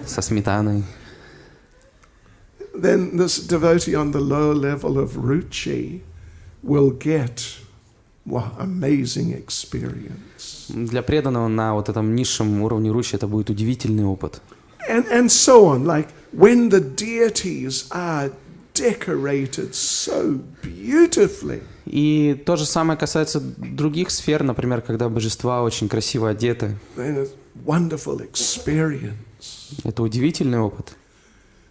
Со сметаной. Then this devotee on the lower level of ruchi will get amazing experience. Для преданного на вот этом низшем уровне ручи это будет удивительный опыт. And so on, like when the deities are decorated so beautifully. И то же самое касается других сфер, например, когда божества очень красиво одеты. Wonderful experience. Это удивительный опыт.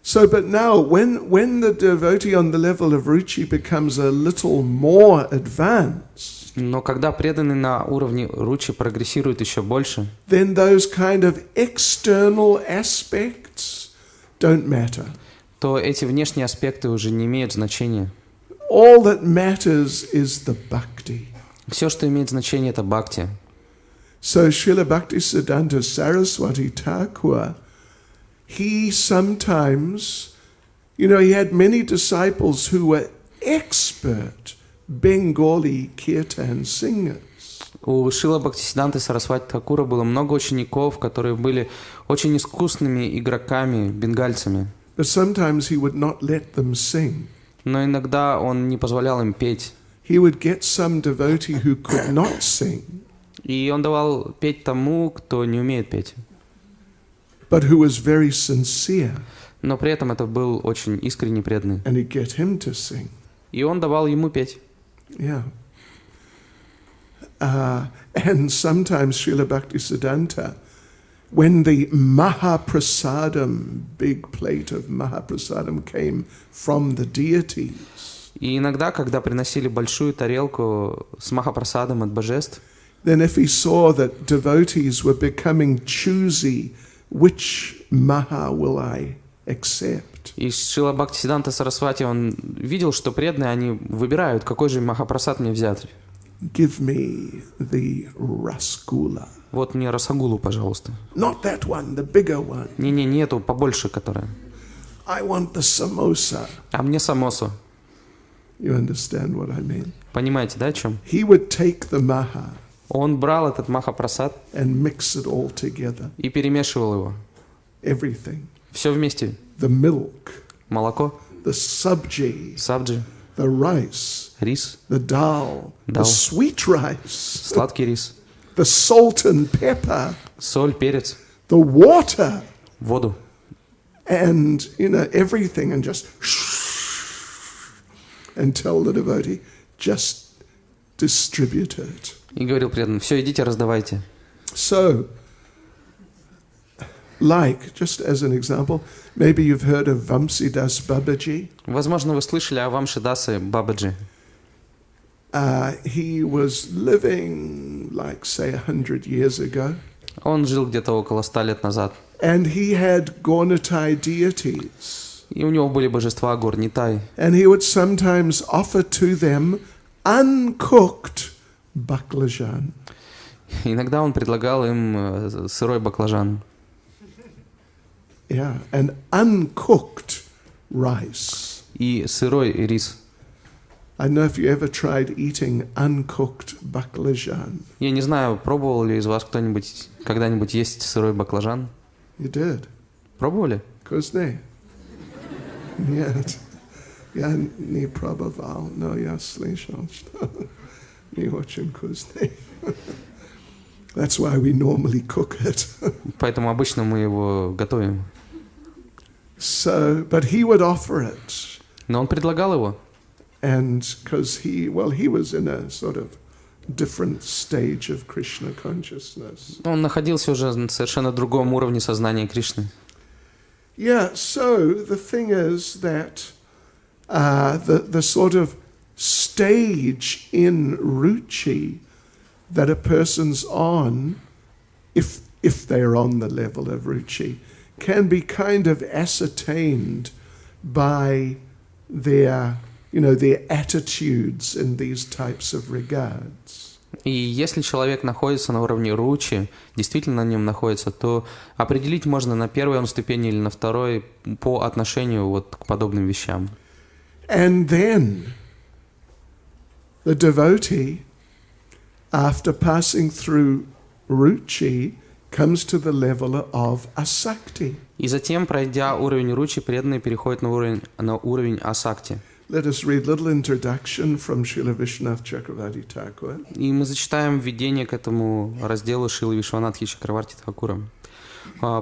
So, but now, when the devotee on the level of ruchi becomes a little more advanced, но когда преданный на уровне ручи прогрессирует еще больше, then those kind of external aspects don't matter. То эти внешние аспекты уже не имеют значения. All that matters is the bhakti. Все, что имеет значение, это бхакти. So Srila Bhaktisiddhanta Saraswati Thakur, he sometimes, you know, he had many disciples who were expert Bengali kirtan singers. У Шрила Бхактисиддханты Сарасвати Тхакура было много учеников, которые были очень искусными игроками, бенгальцами. But sometimes he would not let them sing. Но иногда он не позволял им петь. He would get some devotee who could not sing. И он давал петь тому, кто не умеет петь. But who was very sincere. Но при этом это был очень искренне преданный. And he'd get him to sing. И он давал ему петь. Yeah. And sometimes Srila Bhaktisiddhanta, when the Mahaprasadam, big plate of Mahaprasadam came from the deities. И иногда, когда приносили большую тарелку с махапрасадом от божеств, then if he saw that devotees were becoming choosy, which maha will I accept? и Шрила Бхактисиданта Сарасвати, он видел, что преданные, они выбирают, какой же махапрасад мне взять. Give me the rasgula. Вот мне расагулу, пожалуйста. Not that one, the bigger one. Не эту, побольше, которая. I want the samosa. А мне самосу. You understand what I mean? Понимаете, да, о чем? He would take the maha Он брал этот махапрасад and mix it all together. и перемешивал его. Everything. Все вместе. The milk, Молоко, the sabji, сабджи, the rice, рис, the dal, the Dal. sweet rice, сладкий рис, the salt and pepper, соль, перец, the water, воду. and everything, and just and tell the devotee, just distribute it. И говорил преданным: все, идите, раздавайте. So, like, just as an example, maybe you've heard of Vamsidas Babaji. Возможно, вы слышали о Вамшидасе Бабаджи. He was living, like, say, 100 years ago. Он жил где-то около 100 лет назад. And he had Gornitai deities. И у него были божества Горнитай. And he would sometimes offer to them uncooked baklajan. Иногда он предлагал им сырой баклажан. Yeah, and uncooked rice. И сырой рис. I don't know if you ever tried eating uncooked baklajan. Я не знаю, пробовал ли из вас кто-нибудь когда-нибудь есть сырой баклажан? You did? Пробовали? Кузне? Нет. Я не пробовал, но я слышал, что не очень вкусный. That's why we normally cook it. Поэтому обычно мы его готовим. So, but he would offer it. Но он предлагал его. And because he was in a sort of different stage of Krishna consciousness. Он находился уже на совершенно другом уровне сознания Кришны. Yeah, so the thing is that the sort of stage in ruchi that a person's on, if they're on the level of ruchi, can be kind of ascertained by their attitudes in these types of regards. И если человек находится на уровне ручи, действительно на нем находится, то определить можно на первой он ступени или на второй по отношению вот к подобным вещам. And then the devotee, after passing through ruchi, comes to the level of asakti. И затем, пройдя уровень ручи, преданный переходит на уровень асакти. Let us read a little introduction from Srila Vishwanath Chakravarti Thakur. И мы зачитаем введение к этому разделу Шрилы Вишванатхи Чакраварти Тхакура.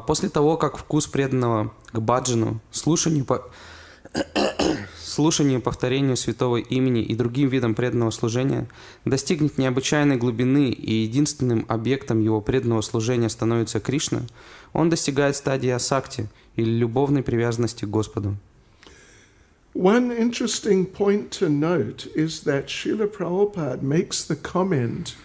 После того, как вкус преданного к баджану, слушанию и повторению святого имени и другим видам преданного служения достигнет необычайной глубины и единственным объектом его преданного служения становится Кришна, он достигает стадии асакти или любовной привязанности к Господу. One interesting point to note is that Srila Prabhupada makes the comment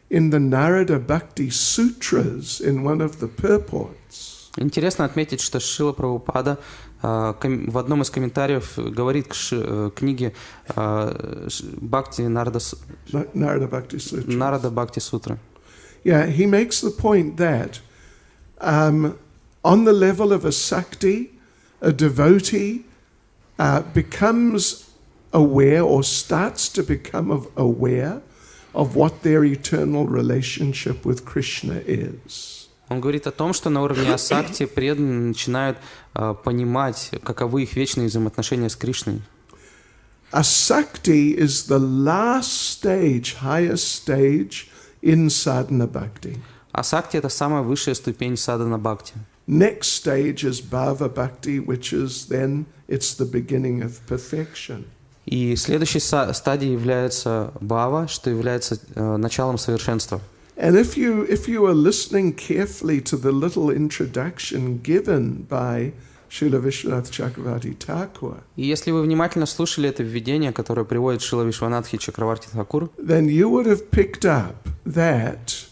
in the Narada Bhakti Sutras in one of the purports. Интересно отметить, что Шрила Прабхупада в одном из комментариев говорит к книге Бхакти Нарада Бхакти Сутра. Yeah, he makes the point that on the level of a sakti, a devotee becomes aware or starts to become aware of what their eternal relationship with Krishna is. Он говорит о том, что на уровне асакти преданные начинают понимать, каковы их вечные взаимоотношения с Кришной. Asakti is the last stage, highest stage in sadhana bhakti. Асакти — это самая высшая ступень садхана бхакти. Next stage is bhava bhakti, which is then it's the beginning of perfection. И следующей стадией является бхава, что является началом совершенства. And if you are listening carefully to the little introduction given by Srila Vishwanath Chakravarti Thakur, И если вы внимательно слушали это введение, которое приводит Шрила Вишванатхи Чакраварти Тхакур, then you would have picked up that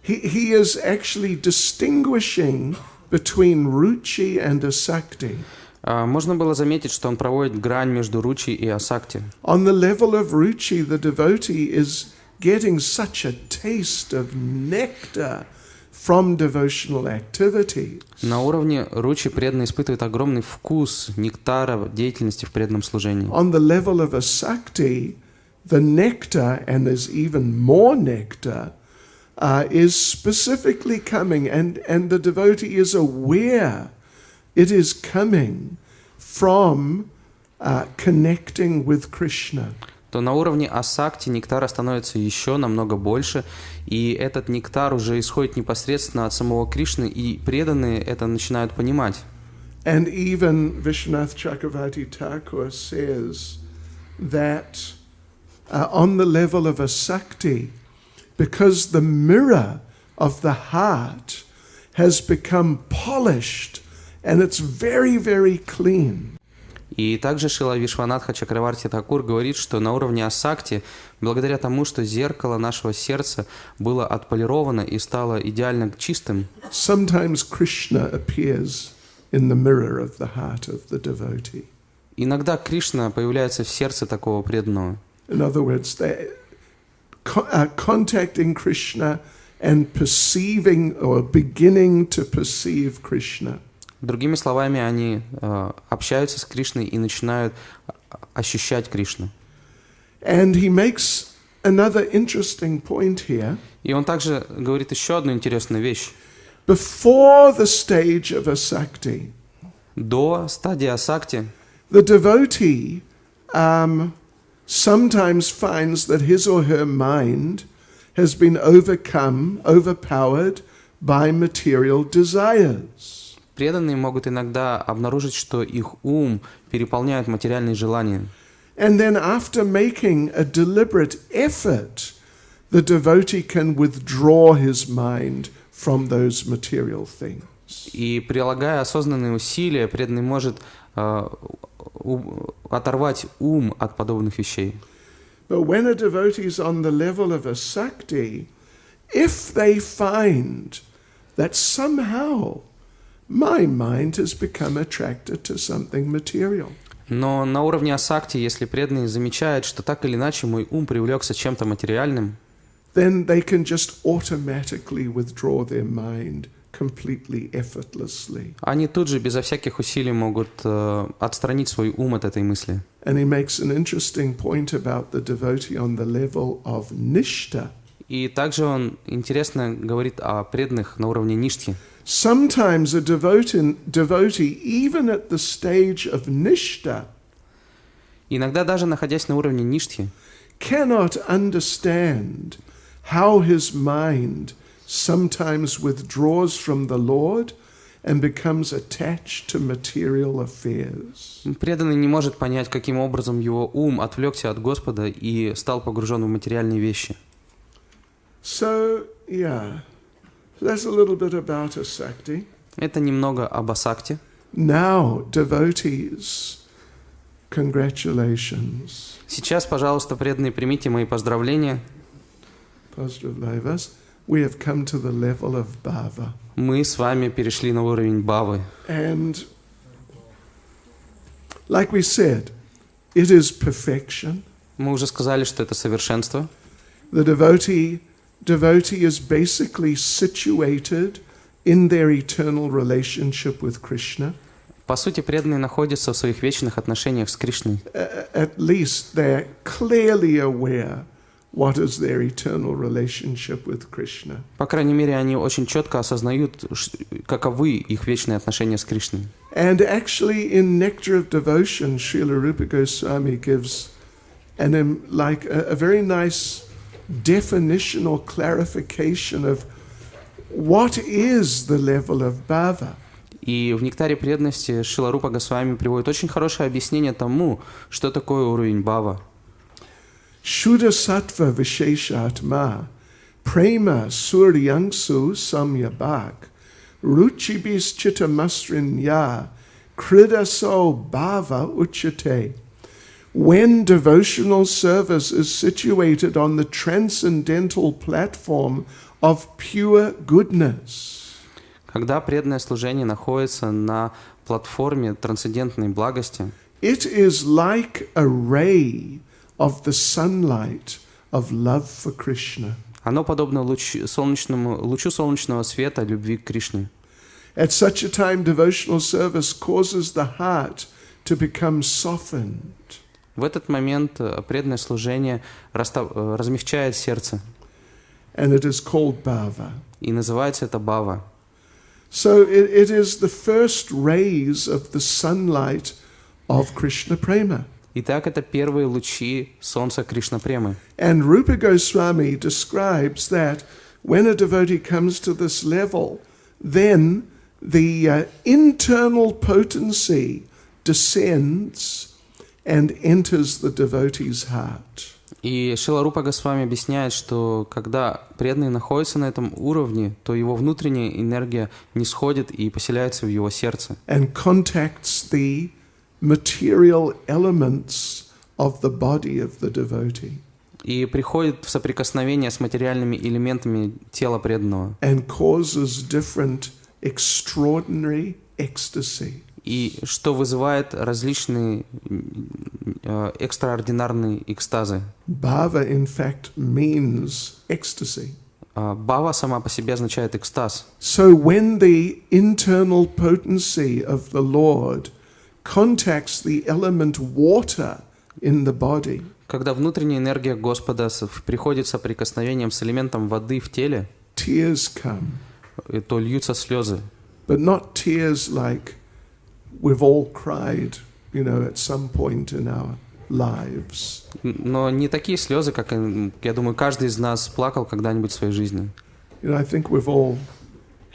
he is actually distinguishing between ruchi and asakti. можно было заметить, что он проводит грань между ручи и асакти. On the level of ruchi, the devotee is getting such a taste of nectar from devotional activity. На уровне ручи преданный испытывает огромный вкус нектара деятельности в преданном служении. On the level of asakti, the nectar, and there's even more nectar, is specifically coming, and the devotee is aware it is coming from connecting with Krishna. То на уровне асакти нектара становится еще намного больше, и этот нектар уже исходит непосредственно от самого Кришны, и преданные это начинают понимать. And even Vishwanath Chakravarti Thakur says that on the level of asakti, because the mirror of the heart has become polished and it's very, very clean. И также Шрила Вишванатха Чакраварти Тхакур говорит, что на уровне асакти, благодаря тому, что зеркало нашего сердца было отполировано и стало идеально чистым, Sometimes Krishna appears in the mirror of the heart of the devotee. иногда Кришна появляется в сердце такого преданного. In other words, contacting Krishna and perceiving or beginning to perceive Krishna. Другими словами, они общаются с Кришной и начинают ощущать Кришну. And he makes another interesting point here. И он также говорит еще одну интересную вещь. Before the stage of asakti, До стадии асакти the devotee sometimes finds that his or her mind has been overpowered by material desires. преданные могут иногда обнаружить, что их ум переполняют материальные желания. And then after making a deliberate effort, the devotee can withdraw his mind from those material things. И прилагая осознанные усилия, преданный может оторвать ум от подобных вещей. But when a devotee is on the level of asakti, if they find that somehow my mind has become attracted to something material, Но на уровне асакти, если преданный замечает, что так или иначе мой ум привлекся чем-то материальным, then they can just automatically withdraw their mind completely effortlessly. они тут же безо всяких усилий могут отстранить свой ум от этой мысли. And he makes an interesting point about the devotee on the level of nishta. И также он интересно говорит о преданных на уровне ништхи. Sometimes a devotee, even at the stage of nishta, Иногда даже находясь на уровне ништхи, cannot understand how his mind sometimes withdraws from the Lord and becomes attached to material affairs. преданный не может понять, каким образом его ум отвлекся от Господа и стал погружен в материальные вещи. So, yeah, that's a little bit about asakti. Это немного об асакте. Now, devotees, congratulations. Сейчас, пожалуйста, преданные, примите мои поздравления. Positive lavas. We have come to the level of bhava. Мы с вами перешли на уровень бхавы. And like we said, it is perfection. Мы уже сказали, что это совершенство. The devotee is basically situated in their eternal relationship with Krishna. По сути, преданные находятся в своих вечных отношениях с Кришной. At least they're clearly aware what is their eternal relationship with Krishna. По крайней мере, они очень четко осознают, каковы их вечные отношения с Кришной. And actually in Nectar of Devotion, Srila Rupa Goswami gives a very nice definitional clarification of what is the level of bhava. И в «Нектаре преданности» Шрила Рупа Госвами приводит очень хорошее объяснение тому, что такое уровень бхава. Shuddha sattva visheshatma prema suryangsu samyabhak ruchibis chittamasrinya kridaso bhava uchate. When devotional service is situated on the transcendental platform of pure goodness. Когда преданное служение находится на платформе трансцендентной благости, It is like a ray of the sunlight of love for Krishna. оно подобно лучу солнечного света любви к Кришне. At such a time, devotional service causes the heart to become softened. В этот момент преданное служение размягчает сердце, And it is called bhava. и называется это бхава. So it is the first rays of the sunlight of Krishna Prema. Итак, это первые лучи солнца Кришна-премы. And Rupa Goswami describes that when a devotee comes to this level, then the internal potency descends and enters the devotee's heart. И Шрила Рупа Госвами объясняет, что когда преданный находится на этом уровне, то его внутренняя энергия нисходит и поселяется в его сердце. And contacts the material elements of the body of the devotee. И приходит в соприкосновение с материальными элементами тела преданного. And causes different extraordinary ecstasy. И что вызывает различные экстраординарные экстазы. Bhava, in fact, means ecstasy. Бхава сама по себе означает экстаз. So when the internal potency of the Lord contacts the element water in the body, Когда внутренняя энергия Господа приходит в соприкосновение с элементом воды в теле, tears come. то льются слезы. But not tears like we've all cried, at some point in our lives. Но не такие слезы, как, я думаю, каждый из нас плакал когда-нибудь в своей жизни. I think we've all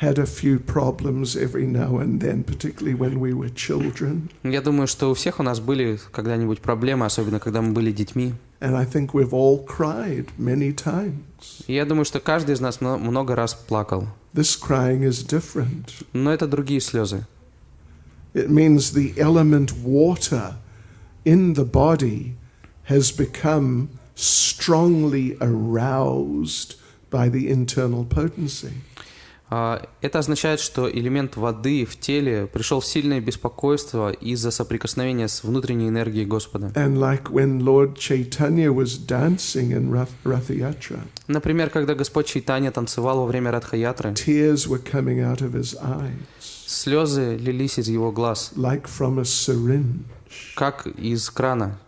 had a few problems every now and then, particularly when we were children. Я думаю, что у всех у нас были когда-нибудь проблемы, особенно когда мы были детьми. And I think we've all cried many times. И я думаю, что каждый из нас много раз плакал. This crying is different. Но это другие слезы. It means the element water in the body has become strongly aroused by the internal potency. Это означает, что элемент воды в теле пришел в сильное беспокойство из-за соприкосновения с внутренней энергией Господа. And like when Lord Chaitanya was dancing in Rath Yatra, Например, когда Господь Чайтанья танцевал во время Радха-ятры, tears were coming out of his eyes, слезы лились из его глаз, like from a syringe, как из крана.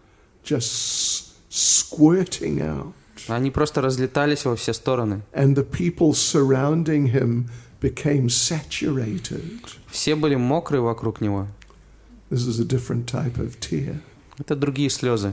just squirting out. Они просто разлетались во все стороны. And the people surrounding him became saturated. Все были мокрые вокруг него. This is a different type of tear. Это другие слезы.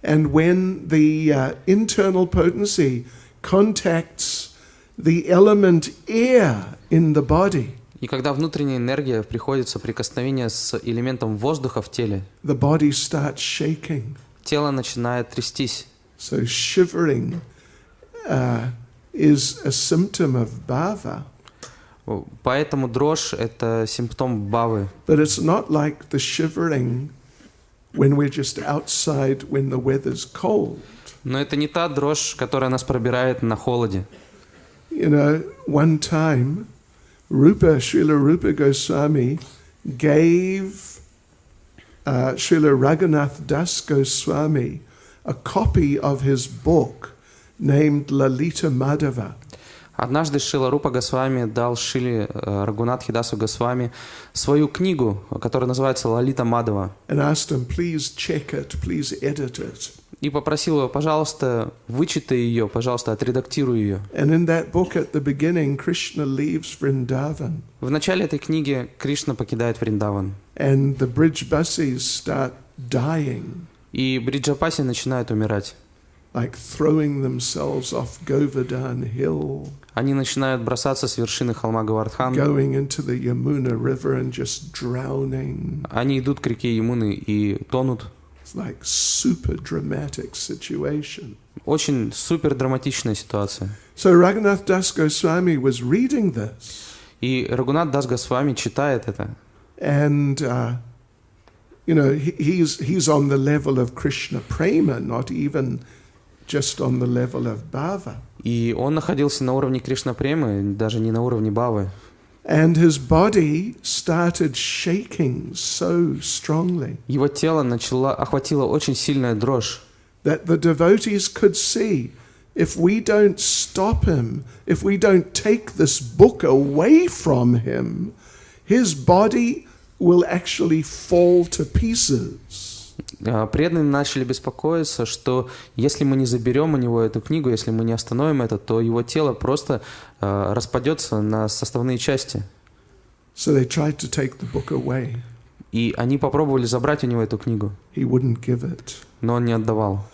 And when the internal potency contacts the element air in the body, И когда внутренняя энергия приходит в соприкосновение с элементом воздуха в теле, the body starts shaking. тело начинает трястись. So shivering is a symptom of bhava. Поэтому дрожь – это симптом бхавы. But it's not like the shivering when we're just outside when the weather's cold. Но это не та дрожь, которая нас пробирает на холоде. One time, Srila Rupa Goswami gave Srila Raghunath Das Goswami a copy of his book named Lalita Madhava. Однажды Шрила Рупа Госвами дал Шриле Рагунатхи Дасу Госвами свою книгу, которая называется «Лалита Мадхава», And asked him, please check it, please edit it. и попросил его, пожалуйста, вычитай ее, пожалуйста, отредактируй ее. And in that book at the beginning, Krishna leaves Vrindavan. В начале этой книги Кришна покидает Вриндаван, And the Brijbasis start dying, и бриджапаси начинают умирать. like throwing themselves off Govardhan Hill, Они начинают бросаться с вершины холма Гавардхан, going into the Yamuna River and just drowning. они идут к реке Ямуны и тонут. It's like super dramatic situation. Очень супер драматичная ситуация. So Raghunath Das Goswami was reading this. И Рагунат Дас Госвами читает это. And, he's on the level of Krishna prema, not even just on the level of bhava. И он находился на уровне Кришна-премы, даже не на уровне бхавы. And his body started shaking so strongly Его тело охватила очень сильная дрожь. that the devotees could see, if we don't stop him, if we don't take this book away from him, his body will actually fall to pieces. Преданные начали беспокоиться, что если мы не заберем у него эту книгу, если мы не остановим это, то его тело просто распадется на составные части. So they tried to take the book away. И они попробовали забрать у него эту книгу, He wouldn't give it. но он не отдавал.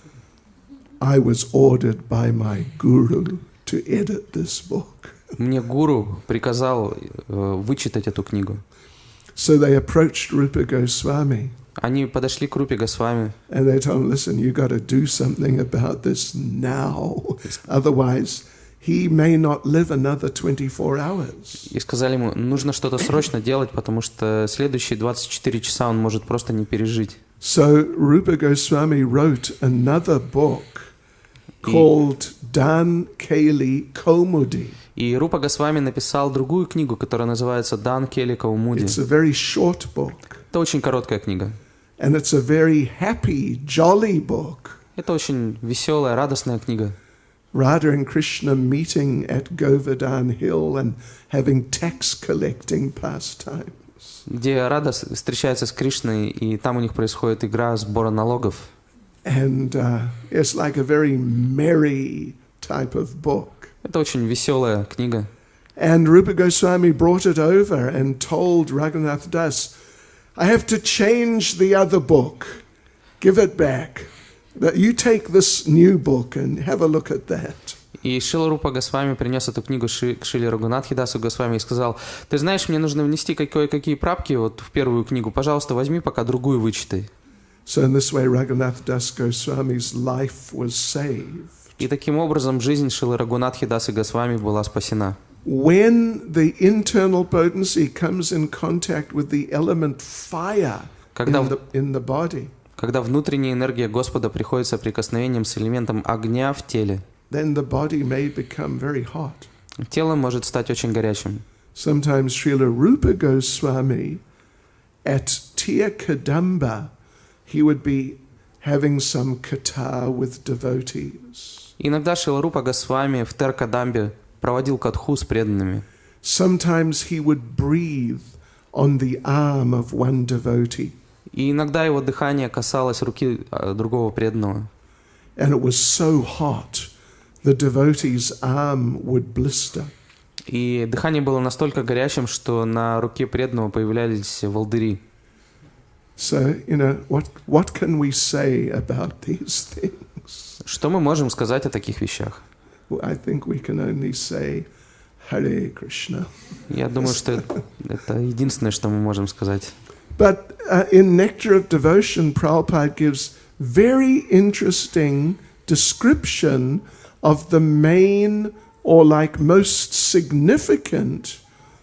I was ordered by my guru to edit this book. Мне гуру приказал вычитать эту книгу. So they approached Rupa Goswami. Они подошли к Рупе Госвами. And they told him, listen, you got to do something about this now. Otherwise, he may not live another 24 hours. И сказали ему, нужно что-то срочно делать, потому что следующие 24 часа он может просто не пережить. So Rupa Goswami wrote another book called Dan Keli Kaumudi. И Рупа Госвами написал другую книгу, которая называется «Дан Кели Каумуди». It's a very short book. Это очень короткая книга. And it's a very happy, jolly book. Это очень веселая, радостная книга. Radha and Krishna meeting at Govardhan Hill and having tax collecting pastimes. Где Рада встречается с Кришной, и там у них происходит игра сбора налогов. And it's like a very merry type of book. Это очень веселая книга. And Rupa Goswami brought it over and told Raghunath Das, I have to change the other book. Give it back. That you take this new book and have a look at that. И Шрила Рупа Госвами принес эту книгу к Шриле Рагунатхи Дасу Госвами и сказал, ты знаешь, мне нужно внести кое-какие правки вот в первую книгу, пожалуйста, возьми пока другую вычитай. So in this way Raghunath Das Goswami's life was saved. И таким образом жизнь Шрилы Рагунатхи Дасы Госвами была спасена. When the internal potency comes in contact with the element fire in the body, когда внутренняя энергия Господа приходит с соприкосновением с элементом огня в теле, then the body may become very hot. Тело может стать очень горячим. Sometimes Srila Rupa Goswami at Tirkadamba, he would be having some katha with devotees. Иногда Шрила Рупа Госвами в Теркадамбе проводил катху с преданными. Sometimes he would breathe on the arm of one devotee. И иногда его дыхание касалось руки другого преданного. And it was so hot, the devotee's arm would blister. И дыхание было настолько горячим, что на руке преданного появлялись волдыри. So, what can we say about these things? Что мы можем сказать о таких вещах? Well, I think we can only say Hare Krishna. Я думаю, что это единственное, что мы можем сказать. But in Nectar of Devotion, Prabhupada gives very interesting description of the main or like most significant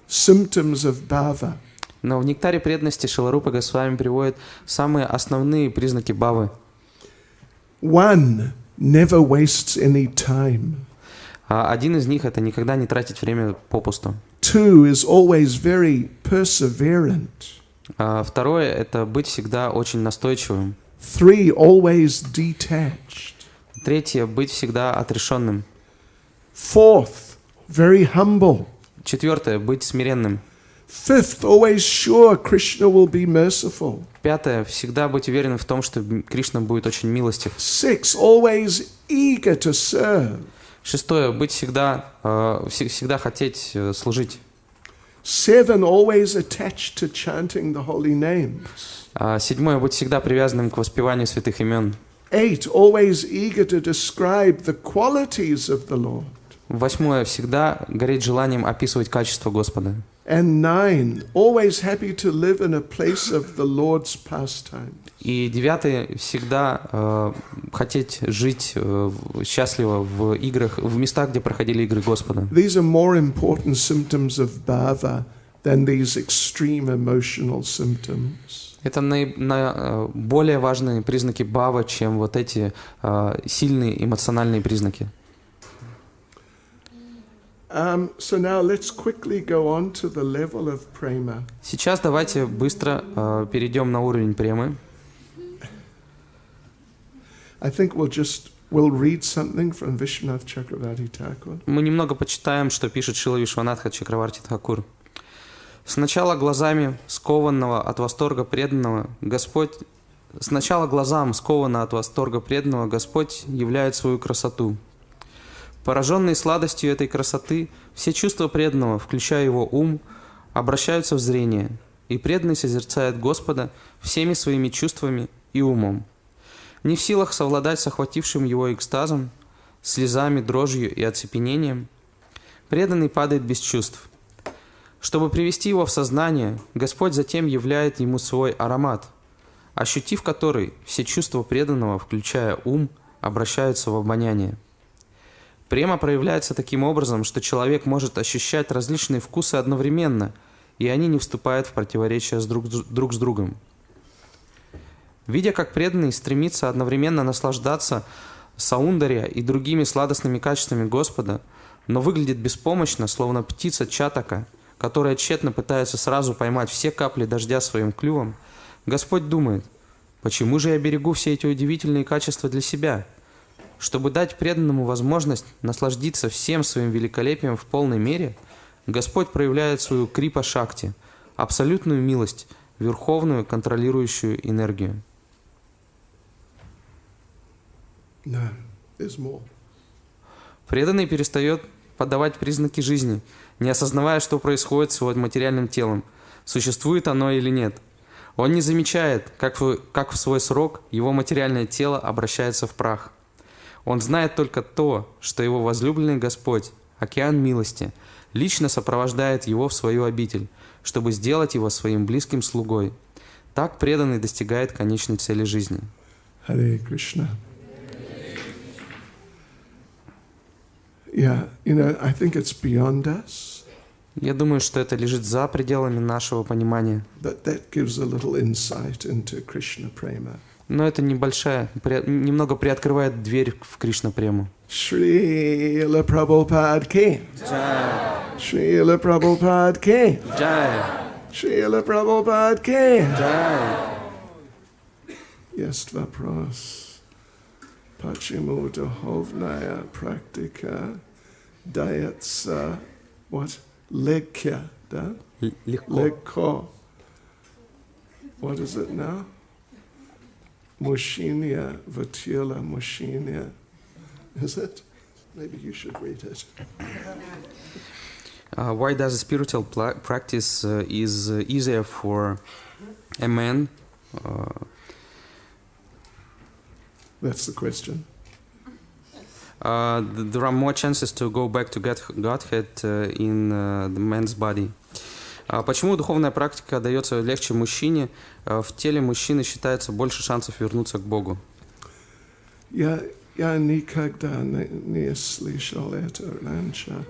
symptoms of bhava. Но в Нектаре преданности Шрила Рупа Госвами приводит самые основные признаки бхавы. One, never wastes any time. Один из них — это никогда не тратить время попусту. Two is always very perseverant. Второе — это быть всегда очень настойчивым. Three, always detached. Третье — быть всегда отрешенным. Fourth, very humble. Четвертое — быть смиренным. Fifth, always sure Krishna will be merciful. Пятое — всегда быть уверенным в том, что Кришна будет очень милостив. Six, always eager to serve. Шестое — быть всегда хотеть служить. Seven, always attached to chanting the holy names. Седьмое — быть всегда привязанным к воспеванию святых имен. Eight, always eager to describe the qualities of the Lord. Восьмое — всегда гореть желанием описывать качество Господа. And nine, always happy to live in a place of the Lord's pastime. И девятое — всегда хотеть жить счастливо в играх, в местах, где проходили игры Господа. These are more important symptoms of bhava than these extreme emotional symptoms. Это более важные признаки бхава, чем вот эти сильные эмоциональные признаки. So now let's quickly go on to the level of prema. Сейчас давайте быстро перейдем на уровень премы. I think we'll read something from Vishwanath Chakravarti Thakur. Мы немного почитаем, что пишет Шрила Вишванатха Чакраварти Тхакур. Сначала глазам, скованного от восторга преданного, Господь являет свою красоту. Пораженные сладостью этой красоты, все чувства преданного, включая его ум, обращаются в зрение, и преданный созерцает Господа всеми своими чувствами и умом. Не в силах совладать с охватившим его экстазом, слезами, дрожью и оцепенением, преданный падает без чувств. Чтобы привести его в сознание, Господь затем являет ему свой аромат, ощутив который, все чувства преданного, включая ум, обращаются в обоняние. Према проявляется таким образом, что человек может ощущать различные вкусы одновременно, и они не вступают в противоречие друг с другом. Видя, как преданный стремится одновременно наслаждаться саундарья и другими сладостными качествами Господа, но выглядит беспомощно, словно птица чатака, которая тщетно пытается сразу поймать все капли дождя своим клювом, Господь думает: почему же я берегу все эти удивительные качества для себя? Чтобы дать преданному возможность насладиться всем своим великолепием в полной мере, Господь проявляет свою крипа-шакти, абсолютную милость, верховную контролирующую энергию. No, there's more. Преданный перестает подавать признаки жизни, не осознавая, что происходит с его материальным телом, существует оно или нет. Он не замечает, как в свой срок его материальное тело обращается в прах. Он знает только то, что его возлюбленный Господь, океан милости, лично сопровождает его в свою обитель, чтобы сделать его своим близким слугой. Так преданный достигает конечной цели жизни. Харе Кришна. Yeah, I think it's beyond us. Я думаю, что это лежит за пределами нашего понимания. But that gives a little insight into Krishna prema. Но это немного приоткрывает дверь в Кришна-прему. Srila Prabhupada ki. Jai. Srila Prabhupada ki. Jai. Srila Prabhupada ki. Jai. Есть вопрос. Почему духовная практика дается легко, да? Легко. What is it now? Мужчине в теле мужчине. Is it? Maybe you should read it. Why does a spiritual practice is easier for a man? That's the question. There are more chances to go back to Godhead in the man's body. Почему духовная практика дается легче мужчине? В теле мужчины считается больше шансов вернуться к Богу. Я никогда не слышал это раньше.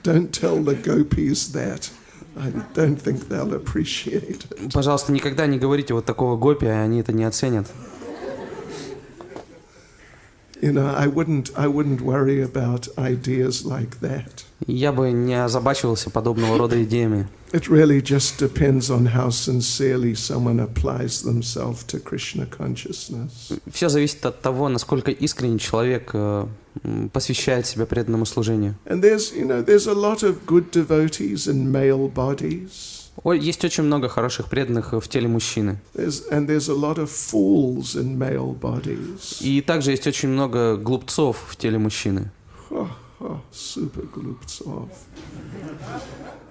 Don't tell the gopis that. I don't think they'll appreciate it. Пожалуйста, никогда не говорите вот такого гопи, они это не оценят. I wouldn't worry about ideas like that. Я бы не озабачивался подобного рода идеями. It really just depends on how sincerely someone applies themselves to Krishna consciousness. Все зависит от того, насколько искренне человек посвящает себя преданному служению. And there's a lot of good devotees in male bodies. Есть очень много хороших преданных в теле мужчины. And there's a lot of fools in male bodies. И также есть очень много глупцов в теле мужчины. Super глупцов.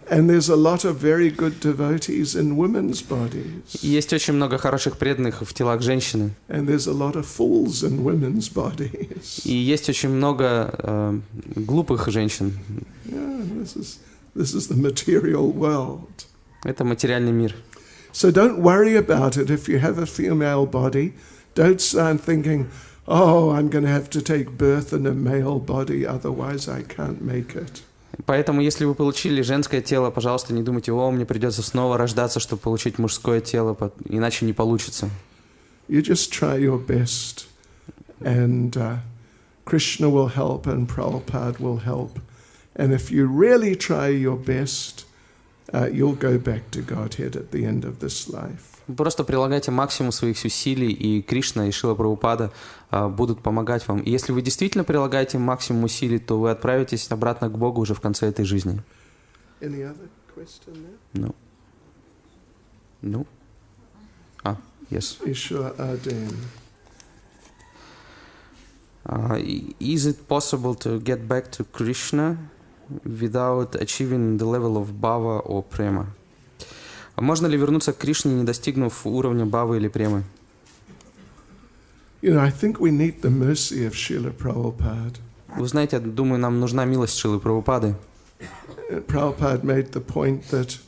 And there's a lot of very good devotees in women's bodies. И есть очень много хороших преданных в телах женщины. And there's a lot of fools in women's bodies. И есть очень много глупых женщин. Yeah, this is the material world. Это материальный мир. So don't worry about it if you have a female body. Don't start thinking, oh, I'm going to have to take birth in a male body, otherwise I can't make it. Поэтому, если вы получили женское тело, пожалуйста, не думайте, о, мне придется снова рождаться, чтобы получить мужское тело, иначе не получится. You just try your best, and Krishna will help, and Prabhupada will help. And if you really try your best, you'll go back to Godhead at the end of this life. Просто прилагайте максимум своих усилий, и Кришна, и Шрила Прабхупада будут помогать вам. И если вы действительно прилагаете максимум усилий, то вы отправитесь обратно к Богу уже в конце этой жизни. Any other question there? No. Yes. Ishwar Arden. Is it possible to get back to Krishna without achieving the level of bhava or prema? Можно ли вернуться к Кришне, не достигнув уровня бхавы или премы? You know, I think we need the mercy of Srila Prabhupada. Вы знаете, я думаю, нам нужна милость Шрилы Прабхупады. Prabhupada made the point that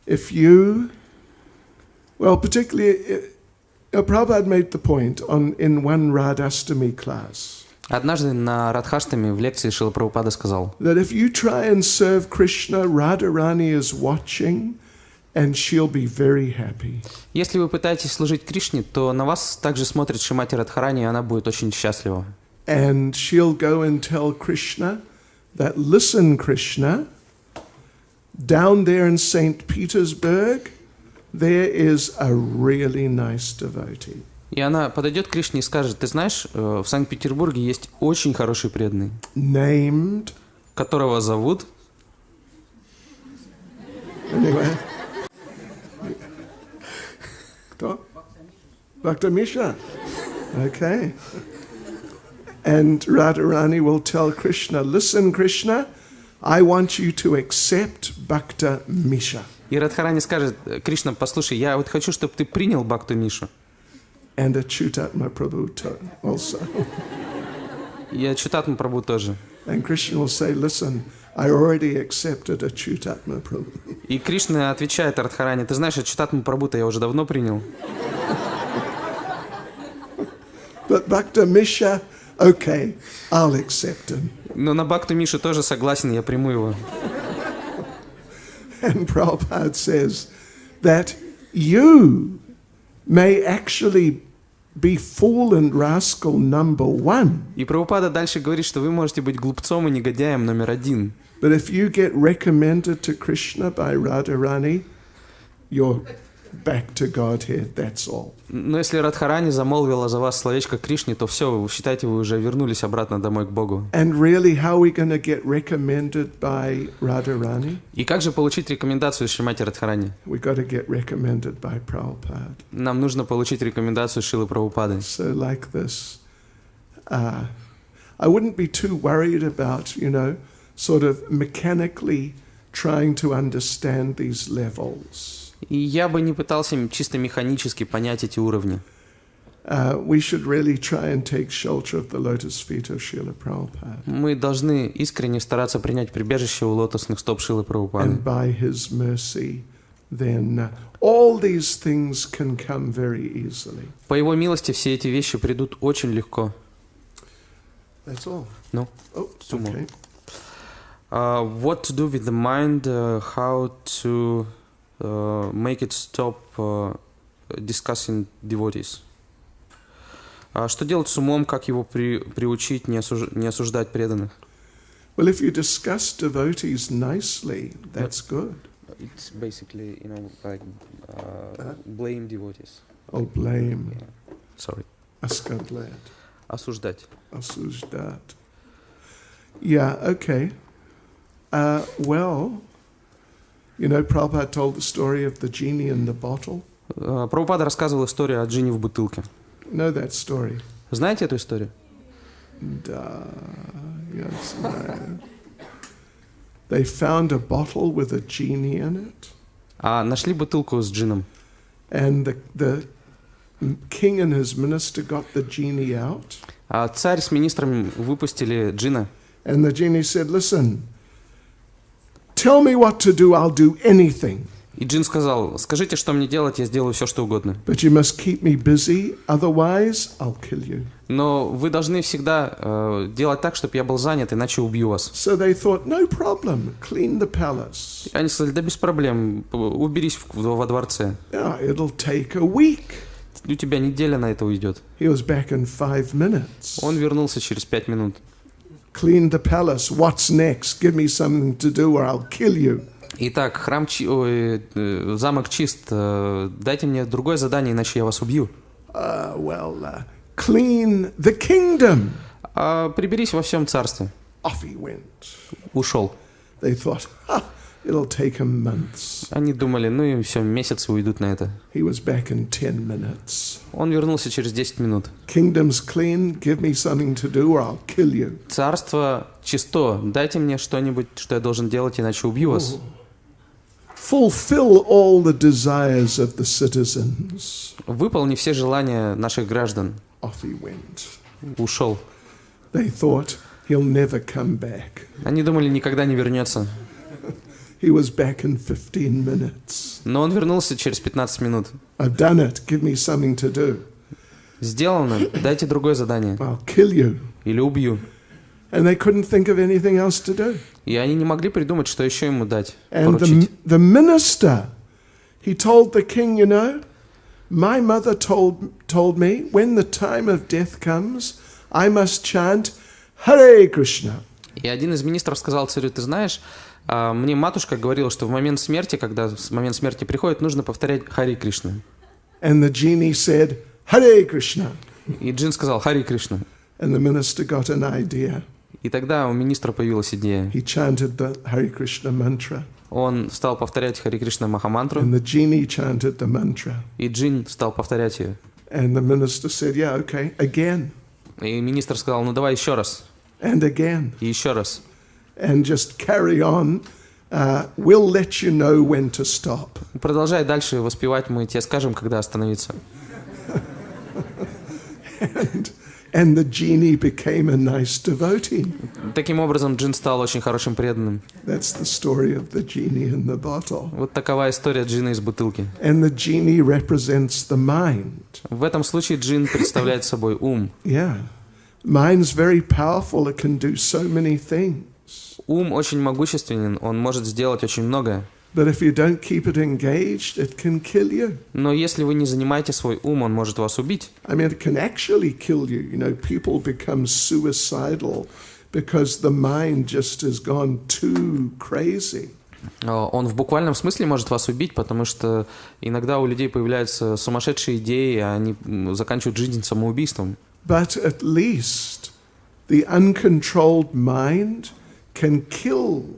if you, well, particularly, Prabhupada made the point in one Radhastami class. Однажды на Радхаштами в лекции Шрила Прабхупада сказал, That if you try and serve Krishna, Radharani is watching, and she'll be very happy. если вы пытаетесь служить Кришне, то на вас также смотрит Шримати Радхарани, и она будет очень счастлива. And she'll go and tell Krishna that, listen, Krishna, down there in St. Petersburg, there is a really nice devotee. И она подойдет к Кришне и скажет, ты знаешь, в Санкт-Петербурге есть очень хороший преданный, Named, которого зовут... anyway. Кто? Bhakta Misha. Okay. And Radharani will tell Krishna, listen, Krishna, I want you to accept Bhakta Misha. И Радхарани скажет, Кришна, послушай, я вот хочу, чтобы ты принял Бхакту Мишу. And Achyutatma Prabhu also. И Ачютатма Прабху тоже. And Krishna will say, listen, I already accepted Achyutatma Prabhu. И Кришна отвечает Радхарани, ты знаешь, Ачютатма Прабху-то я уже давно принял. But Bhakta Misha, okay, I'll accept him. Но на Бхакту Мишу тоже согласен, я приму его. And Prabhupada says that you may actually be fool and rascal number one. И Прабхупада дальше говорит, что вы можете быть глупцом и негодяем номер один. But if you get recommended to Krishna by Radharani, you're back to Godhead, that's all. Но если Радхарани замолвила за вас словечко Кришне, то все, вы считаете, вы уже вернулись обратно домой к Богу. And really, how are we going to get recommended by Radharani? И как же получить рекомендацию Шримати Радхарани? We got to get recommended by Prabhupada. Нам нужно получить рекомендацию Шрилы Прабхупады. So like this, I wouldn't be too worried about, sort of mechanically trying to understand these levels. И я бы не пытался чисто механически понять эти уровни. We should really try and take shelter of the lotus feet of Srila Prabhupada. Мы должны искренне стараться принять прибежище у лотосных стоп Шрилы Прабхупады. And by his mercy, then all these things can come very easily. По его милости все эти вещи придут очень легко. That's all. No. Oh, okay. What to do with the mind? How to make it stop discussing devotees. Что делать с умом, как его приучить не осуждать преданных? Well, if you discuss devotees nicely, that's good. It's basically, like blame devotees. Oh, blame. Yeah. Sorry. Askadlet. Осуждать. Asujdat. Yeah, okay. Well, Prabhupada told the story of the genie in the bottle. Прабхупада рассказывал историю о джинни в бутылке. Know that story? Знаете эту историю? Да, yes, no. They found a bottle with a genie in it. Нашли бутылку с джинном. And the king and his minister got the genie out. Царь с министром выпустили джинна. And the genie said, listen, tell me what to do, I'll do anything. И джин сказал: скажите, что мне делать, я сделаю все, что угодно. But you must keep me busy, otherwise I'll kill you. Но вы должны всегда делать так, чтобы я был занят, иначе убью вас. So they thought, no problem, clean the palace. И они сказали: да без проблем, уберись во дворце. Yeah, it'll take a week. У тебя неделя на это уйдет. He was back in 5 minutes. Он вернулся через 5 минут. Clean the palace, what's next? Give me something to do or I'll kill you. Итак, замок чист. Дайте мне другое задание, иначе я вас убью. Clean the kingdom. Приберись во всем царстве. Off he went. Ушел. They thought, it'll take him months. Они думали, ну и все, месяцы уйдут на это. He was back in 10 minutes. Он вернулся через 10 минут. Kingdom's clean, give me something to do or I'll kill you. Царство чисто. Дайте мне что-нибудь, что я должен делать, иначе убью вас. Fulfill all the desires of the citizens. Выполни все желания наших граждан. Off he went. Ушел. They thought he'll never come back. Они думали, никогда не вернется. He was back in 15 minutes. Но он вернулся через 15 минут. I've done it. Give me something to do. Сделано. Дайте другое задание. I'll kill you. Или убью. And they couldn't think of anything else to do. И они не могли придумать, что еще ему дать, And поручить. the minister, he told the king, you know, my mother told me when the time of death comes, I must chant Hare Krishna. И один из министров сказал царю: ты знаешь, мне матушка говорила, что в момент смерти, когда момент смерти приходит, нужно повторять Хари Кришна. And the genie said, Hare Krishna. И джин сказал: Хари Кришна. And the minister got an idea. И тогда у министра появилась идея. He chanted the Hare Krishna mantra. Он стал повторять Хари Кришна Махамантру. And the genie chanted the mantra. И джин стал повторять ее. And the minister said, yeah, okay, again. И министр сказал: ну давай еще раз. And again. И еще раз. And just carry on. We'll let you know when to stop. Продолжай дальше воспевать, мы тебе скажем, когда остановиться. And the genie became a nice devotee. Таким образом, джин стал очень хорошим преданным. That's the story of the genie in the bottle. Вот такова история джина из бутылки. And the genie represents the mind. В этом случае джин представляет собой ум. Yeah. Mind's very powerful. It can do so many things. Ум очень могущественен, он может сделать очень многое. But if you don't keep it engaged, it can kill you. Но если вы не занимаете свой ум, он может вас убить. I mean, it can actually kill you. You know, people become suicidal because the mind just has gone too crazy. Он в буквальном смысле может вас убить, потому что иногда у людей появляются сумасшедшие идеи, а они заканчивают жизнь самоубийством. But at least the uncontrolled mind can kill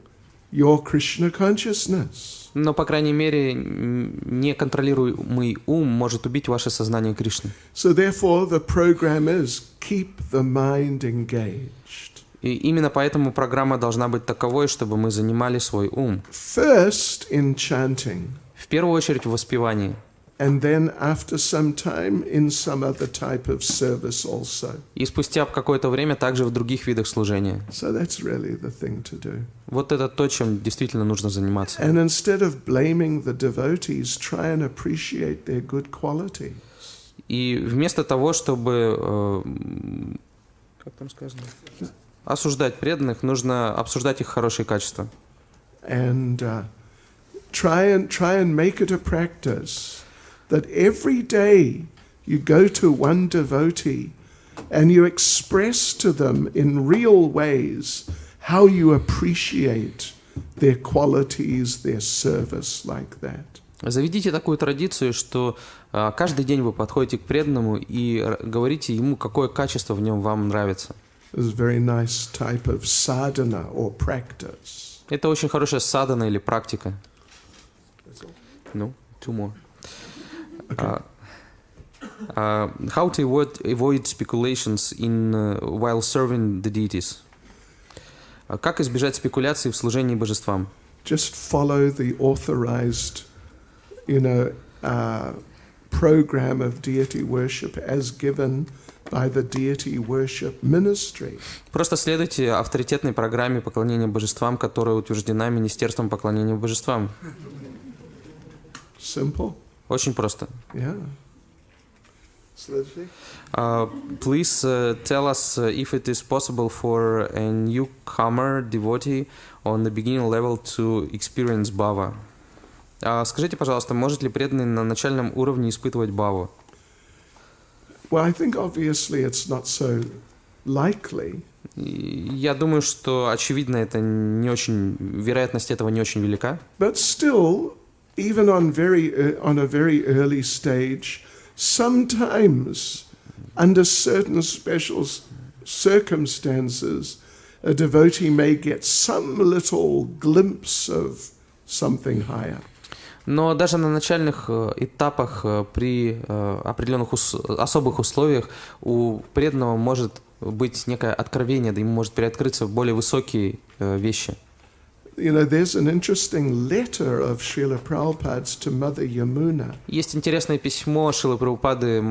your Krishna consciousness. Но, по крайней мере, неконтролируемый ум может убить ваше сознание Кришны. So therefore the program is keep the mind engaged. И именно поэтому программа должна быть таковой, чтобы мы занимали свой ум. First in chanting. В первую очередь в воспевании. And then after some time in some other type of service also. И спустя какое-то время также в других видах служения. So that's really the thing to do. Вот это то, чем действительно нужно заниматься. And instead of blaming the devotees, try and appreciate their good qualities. И вместо того, чтобы как там сказано, осуждать преданных, нужно обсуждать их хорошие качества. And try and make it a practice that every day you go to one devotee and you express to them in real ways how you appreciate their qualities, their service like that. Заведите такую традицию, что каждый день вы подходите к преданному и говорите ему, какое качество в нем вам нравится. It's a very nice type of sadhana or practice. Это очень хорошая садхана или практика. No, two more. Okay. How to avoid speculations while serving the deities? Как избежать спекуляций в служении божествам? Just follow the authorized, program of deity worship as given by the deity worship ministry. Просто следуйте авторитетной программе поклонения божествам, которая утверждена Министерством поклонения божествам. Simple. Очень просто. Yeah. Следующий. Please tell us if it is possible for a newcomer devotee on the beginning level to experience bhava. Скажите, пожалуйста, может ли преданный на начальном уровне испытывать бхаву? Well, I think obviously it's not so likely. Я думаю, что очевидно это не очень, вероятность этого не очень велика. But still, even on a very early stage, sometimes under certain special circumstances, a devotee may get some little glimpse of something higher. Но даже на начальных этапах при определенных особых условиях у преданного может быть некое откровение, да ему может приоткрыться более высокие вещи. You know, there's an interesting letter of Srila Prabhupada's to Mother Yamuna. Есть интересное письмо Шрилы Прабхупады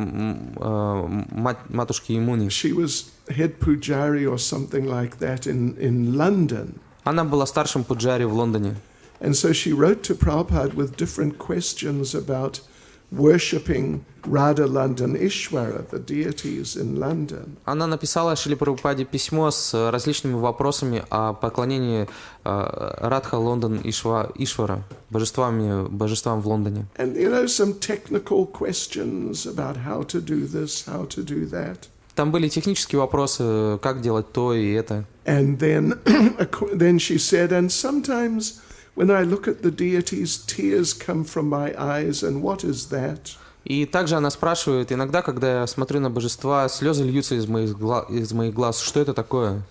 матушке Ямуне. She was head pujari or something like that in London. Она была старшим пуджари в Лондоне. And so she wrote to Prabhupada with different questions about worshipping Radha London Ishwara, the deities in London. Она написала Шриле Прабхупаде письмо с различными вопросами о поклонении Радха Лондон Ишвара, божествам в Лондоне. And you know, some technical questions about how to do this, how to do that. Там были технические вопросы, как делать то и это. And then she said, and sometimes when I look at the deities, tears come from my eyes, and what is that? И также она спрашивает, иногда, когда я смотрю на божества, слезы льются из моих глаз. Что это такое?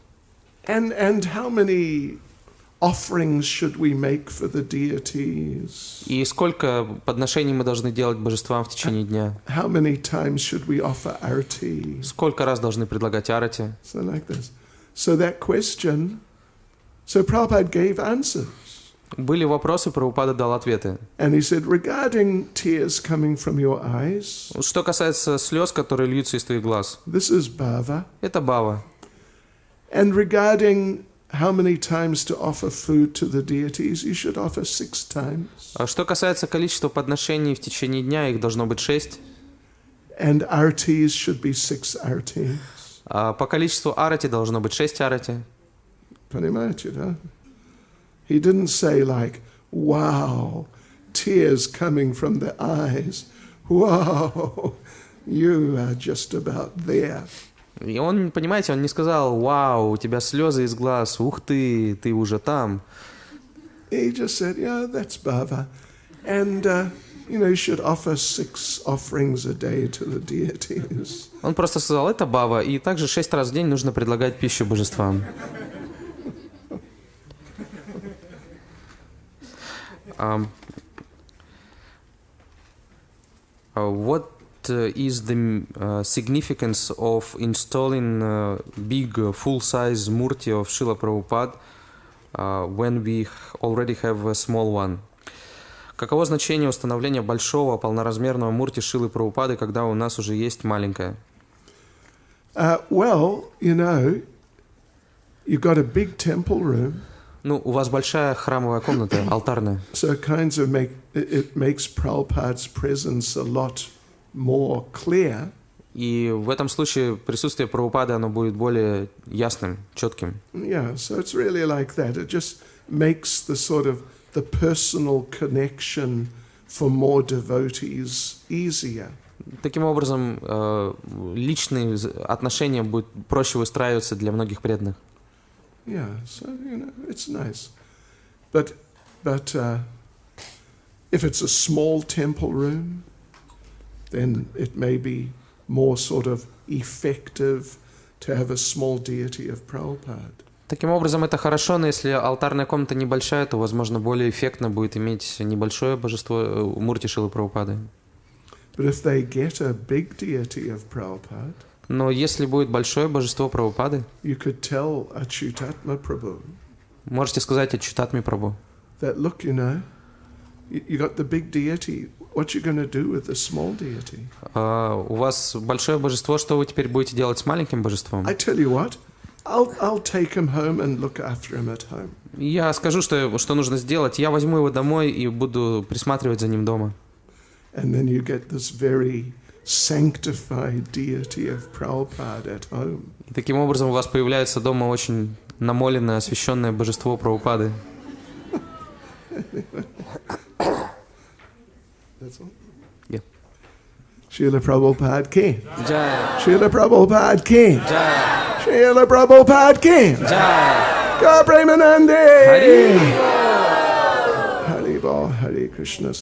And how many offerings should we make for the deities? И сколько подношений мы должны делать божествам в течение дня? How many times should we offer arati? Сколько раз должны предлагать арати? So like this. So that question, so Prabhupada gave answers. Были вопросы, Прабхупада дал ответы. And he said, regarding tears coming from your eyes, Что касается слез, которые льются из твоих глаз, this is bhava. это бхава. And regarding how many times to offer food to the deities, you should offer 6 times. А что касается количества подношений в течение дня, их должно быть 6. And artis should be 6 artis. А по количеству арати должно быть 6 арати. Понимаете, да? He didn't say like, wow, tears coming from the eyes. Wow, you are just about there. И он, понимаете, он не сказал, вау, у тебя слезы из глаз, ух ты уже там. He just said, yeah, that's bhava. And, you should offer 6 offerings a day to the deities. Он просто сказал, это бхава, и также 6 раз в день нужно предлагать пищу божествам. What is the significance of installing big full-size murti of Srila Prabhupada when we already have a small one? Каково значение установления большого полноразмерного мурти Шрилы Прабхупады, когда у нас уже есть маленькая? Well, you've got a big temple room. Ну, у вас большая храмовая комната, алтарная. So it makes Prabhupada's presence a lot more clear. И в этом случае присутствие Прабхупады, оно будет более ясным, четким. Yeah, so it's really like that. It just makes the personal connection for more devotees easier. Таким образом, личные отношения будут проще выстраиваться для многих преданных. Yeah, so it's nice, but if it's a small temple room, then it may be more effective to have a small deity of Prabhupada. Таким образом, это хорошо, но если алтарная комната небольшая, то, возможно, более эффектно будет иметь небольшое божество мурти Шрилы Прабхупады. But if they get a big deity of Prabhupada, но если будет большое божество Прабхупады, you could tell Achyutatma Prabhu, можете сказать Achyutatma Prabhu, that look, you got the big deity. What you going to do with the small deity? У вас большое божество, что вы теперь будете делать с маленьким божеством? I tell you what, I'll take him home and look after him at home. Я скажу, что нужно сделать. Я возьму его домой и буду присматривать за ним дома. And then you get this very sanctified deity of Prabhupada at home. И таким образом у вас появляется дома очень намоленное, освященное божество Прабхупады. That's all. Yeah. Srila Prabhupada ki. Jai. Srila Prabhupada ki. Jai. Srila Prabhupada ki. Jai. God Premanande. Hari Hari Bol, Hare Krishna.